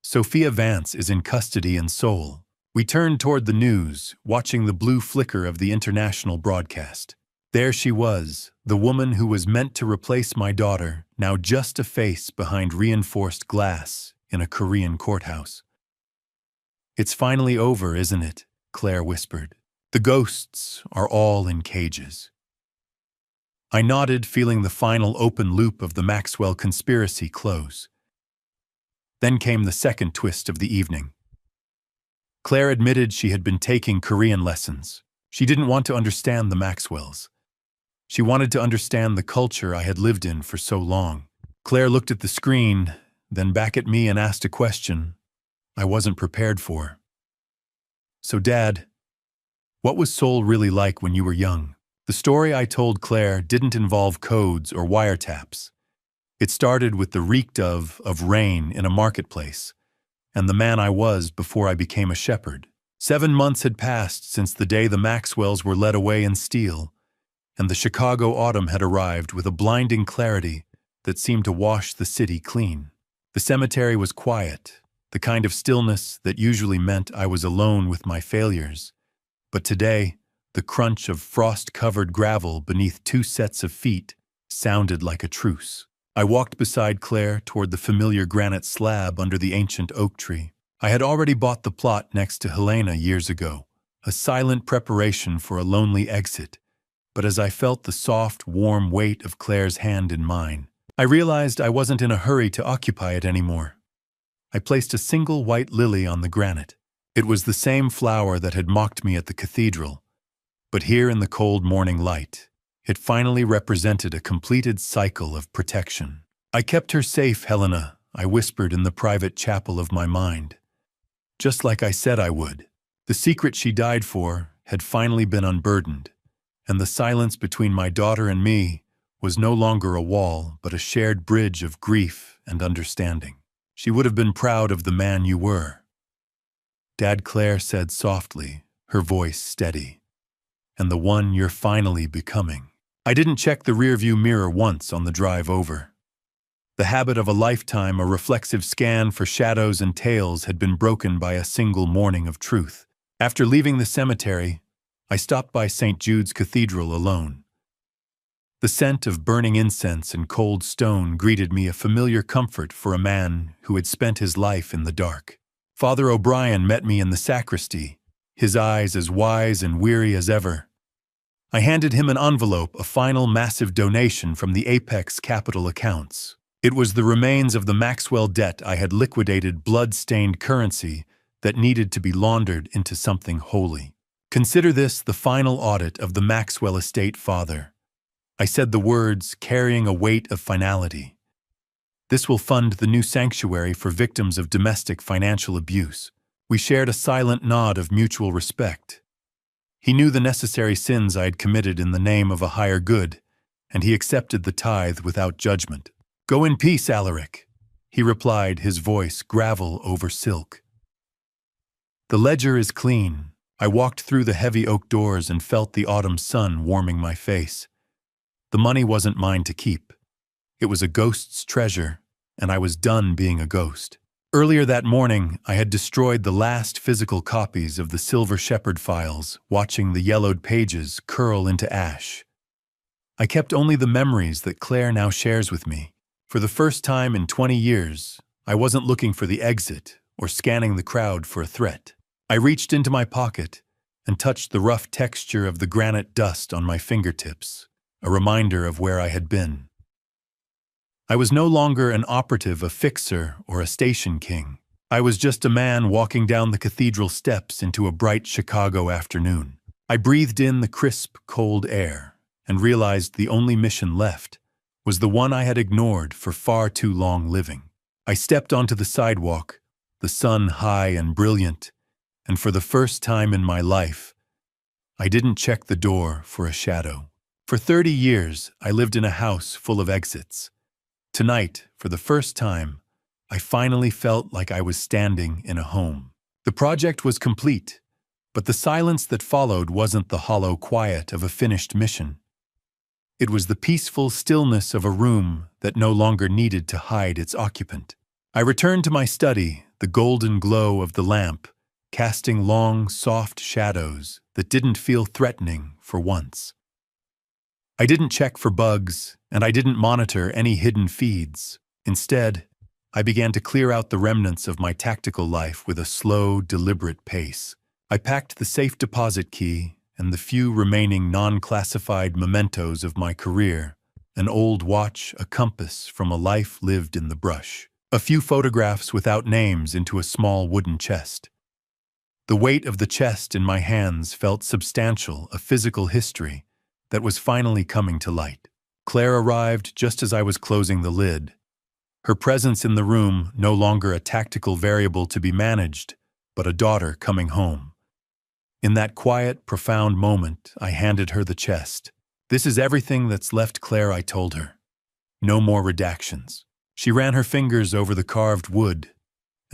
"Sophia Vance is in custody in Seoul." We turned toward the news, watching the blue flicker of the international broadcast. There she was, the woman who was meant to replace my daughter, now just a face behind reinforced glass in a Korean courthouse. "It's finally over, isn't it?" Claire whispered. "The ghosts are all in cages." I nodded, feeling the final open loop of the Maxwell conspiracy close. Then came the second twist of the evening. Claire admitted she had been taking Korean lessons. She didn't want to understand the Maxwells. She wanted to understand the culture I had lived in for so long. Claire looked at the screen, then back at me and asked a question I wasn't prepared for. "So, Dad, what was Seoul really like when you were young?" The story I told Claire didn't involve codes or wiretaps. It started with the reeked of rain in a marketplace, and the man I was before I became a shepherd. 7 months had passed since the day the Maxwells were led away in steel, and the Chicago autumn had arrived with a blinding clarity that seemed to wash the city clean. The cemetery was quiet, the kind of stillness that usually meant I was alone with my failures. But today, the crunch of frost-covered gravel beneath 2 sets of feet sounded like a truce. I walked beside Claire toward the familiar granite slab under the ancient oak tree. I had already bought the plot next to Helena years ago, a silent preparation for a lonely exit. But as I felt the soft, warm weight of Claire's hand in mine, I realized I wasn't in a hurry to occupy it anymore. I placed a single white lily on the granite. It was the same flower that had mocked me at the cathedral, but here in the cold morning light, it finally represented a completed cycle of protection. "I kept her safe, Helena," I whispered in the private chapel of my mind. Just like I said I would. The secret she died for had finally been unburdened, and the silence between my daughter and me was no longer a wall, but a shared bridge of grief and understanding. "She would have been proud of the man you were," Dad Claire said softly, her voice steady. "And the one you're finally becoming." I didn't check the rearview mirror once on the drive over. The habit of a lifetime, a reflexive scan for shadows and tales, had been broken by a single morning of truth. After leaving the cemetery, I stopped by St. Jude's Cathedral alone. The scent of burning incense and cold stone greeted me, a familiar comfort for a man who had spent his life in the dark. Father O'Brien met me in the sacristy, his eyes as wise and weary as ever. I handed him an envelope, a final massive donation from the Apex Capital accounts. It was the remains of the Maxwell debt I had liquidated, blood-stained currency that needed to be laundered into something holy. Consider this the final audit of the Maxwell estate, Father. I said the words carrying a weight of finality. This will fund the new sanctuary for victims of domestic financial abuse. We shared a silent nod of mutual respect. He knew the necessary sins I had committed in the name of a higher good, and he accepted the tithe without judgment. "Go in peace, Alaric," he replied, his voice gravel over silk. The ledger is clean. I walked through the heavy oak doors and felt the autumn sun warming my face. The money wasn't mine to keep. It was a ghost's treasure, and I was done being a ghost. Earlier that morning, I had destroyed the last physical copies of the Silver Shepherd files, watching the yellowed pages curl into ash. I kept only the memories that Claire now shares with me. For the first time in 20 years, I wasn't looking for the exit or scanning the crowd for a threat. I reached into my pocket and touched the rough texture of the granite dust on my fingertips, a reminder of where I had been. I was no longer an operative, a fixer, or a station king. I was just a man walking down the cathedral steps into a bright Chicago afternoon. I breathed in the crisp, cold air and realized the only mission left was the one I had ignored for far too long living. I stepped onto the sidewalk, the sun high and brilliant, and for the first time in my life, I didn't check the door for a shadow. For 30 years, I lived in a house full of exits. Tonight, for the first time, I finally felt like I was standing in a home. The project was complete, but the silence that followed wasn't the hollow quiet of a finished mission. It was the peaceful stillness of a room that no longer needed to hide its occupant. I returned to my study, the golden glow of the lamp, casting long, soft shadows that didn't feel threatening for once. I didn't check for bugs, and I didn't monitor any hidden feeds. Instead, I began to clear out the remnants of my tactical life with a slow, deliberate pace. I packed the safe deposit key and the few remaining non-classified mementos of my career, an old watch, a compass from a life lived in the brush, a few photographs without names into a small wooden chest. The weight of the chest in my hands felt substantial, a physical history that was finally coming to light. Claire arrived just as I was closing the lid. Her presence in the room no longer a tactical variable to be managed, but a daughter coming home. In that quiet, profound moment, I handed her the chest. "This is everything that's left, Claire," I told her. "No more redactions." She ran her fingers over the carved wood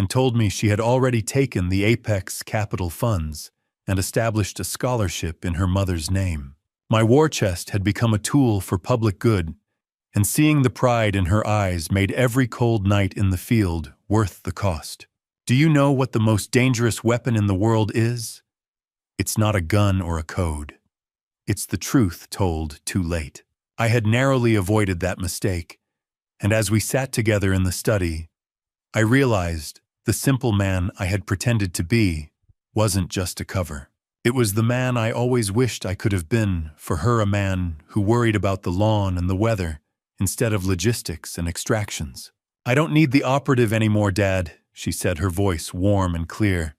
and told me she had already taken the Apex Capital Funds and established a scholarship in her mother's name. My war chest had become a tool for public good, and seeing the pride in her eyes made every cold night in the field worth the cost. Do you know what the most dangerous weapon in the world is? It's not a gun or a code. It's the truth told too late. I had narrowly avoided that mistake, and as we sat together in the study, I realized the simple man I had pretended to be wasn't just a cover. It was the man I always wished I could have been for her, a man who worried about the lawn and the weather instead of logistics and extractions. "I don't need the operative anymore, Dad," she said, her voice warm and clear.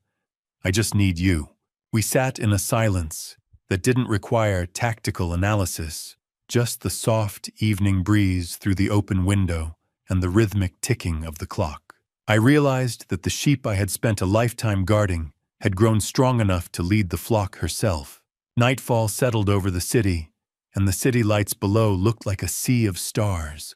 "I just need you." We sat in a silence that didn't require tactical analysis, just the soft evening breeze through the open window and the rhythmic ticking of the clock. I realized that the sheep I had spent a lifetime guarding had grown strong enough to lead the flock herself. Nightfall settled over the city, and the city lights below looked like a sea of stars.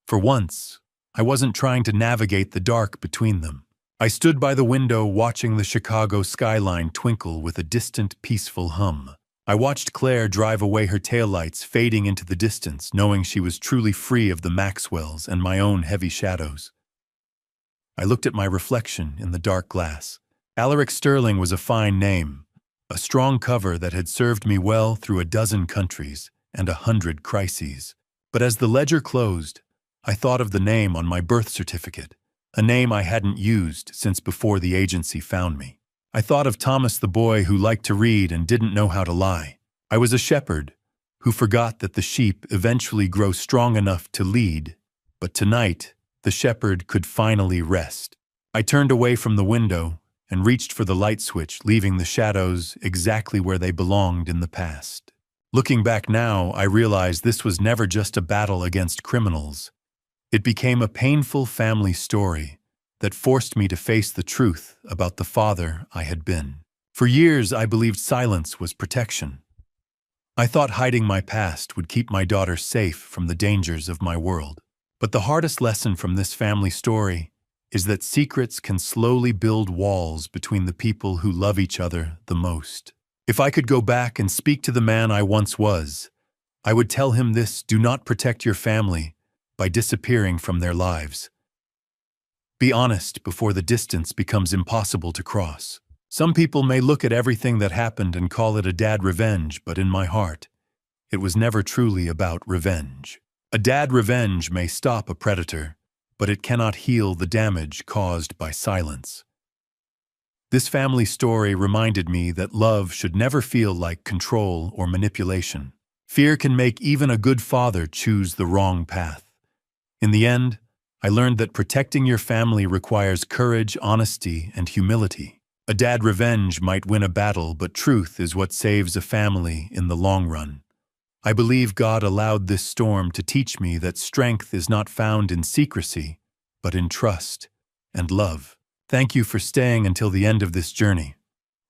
For once, I wasn't trying to navigate the dark between them. I stood by the window watching the Chicago skyline twinkle with a distant, peaceful hum. I watched Claire drive away, her taillights fading into the distance, knowing she was truly free of the Maxwells and my own heavy shadows. I looked at my reflection in the dark glass. Alaric Sterling was a fine name, a strong cover that had served me well through a dozen countries and 100 crises. But as the ledger closed, I thought of the name on my birth certificate, a name I hadn't used since before the agency found me. I thought of Thomas, the boy who liked to read and didn't know how to lie. I was a shepherd who forgot that the sheep eventually grow strong enough to lead, but tonight the shepherd could finally rest. I turned away from the window and reached for the light switch, leaving the shadows exactly where they belonged in the past. Looking back now, I realize this was never just a battle against criminals. It became a painful family story that forced me to face the truth about the father I had been. For years, I believed silence was protection. I thought hiding my past would keep my daughter safe from the dangers of my world. But the hardest lesson from this family story is that secrets can slowly build walls between the people who love each other the most. If I could go back and speak to the man I once was, I would tell him this: do not protect your family by disappearing from their lives. Be honest before the distance becomes impossible to cross. Some people may look at everything that happened and call it a dad revenge, but in my heart, it was never truly about revenge. A dad revenge may stop a predator, but it cannot heal the damage caused by silence. This family story reminded me that love should never feel like control or manipulation. Fear can make even a good father choose the wrong path. In the end, I learned that protecting your family requires courage, honesty, and humility. A dad revenge might win a battle, but truth is what saves a family in the long run. I believe God allowed this storm to teach me that strength is not found in secrecy, but in trust and love. Thank you for staying until the end of this journey.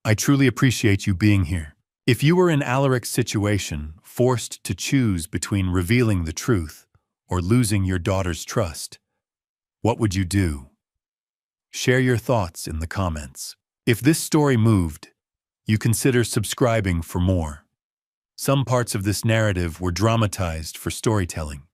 I truly appreciate you being here. If you were in Alaric's situation, forced to choose between revealing the truth or losing your daughter's trust, what would you do? Share your thoughts in the comments. If this story moved, you consider subscribing for more. Some parts of this narrative were dramatized for storytelling.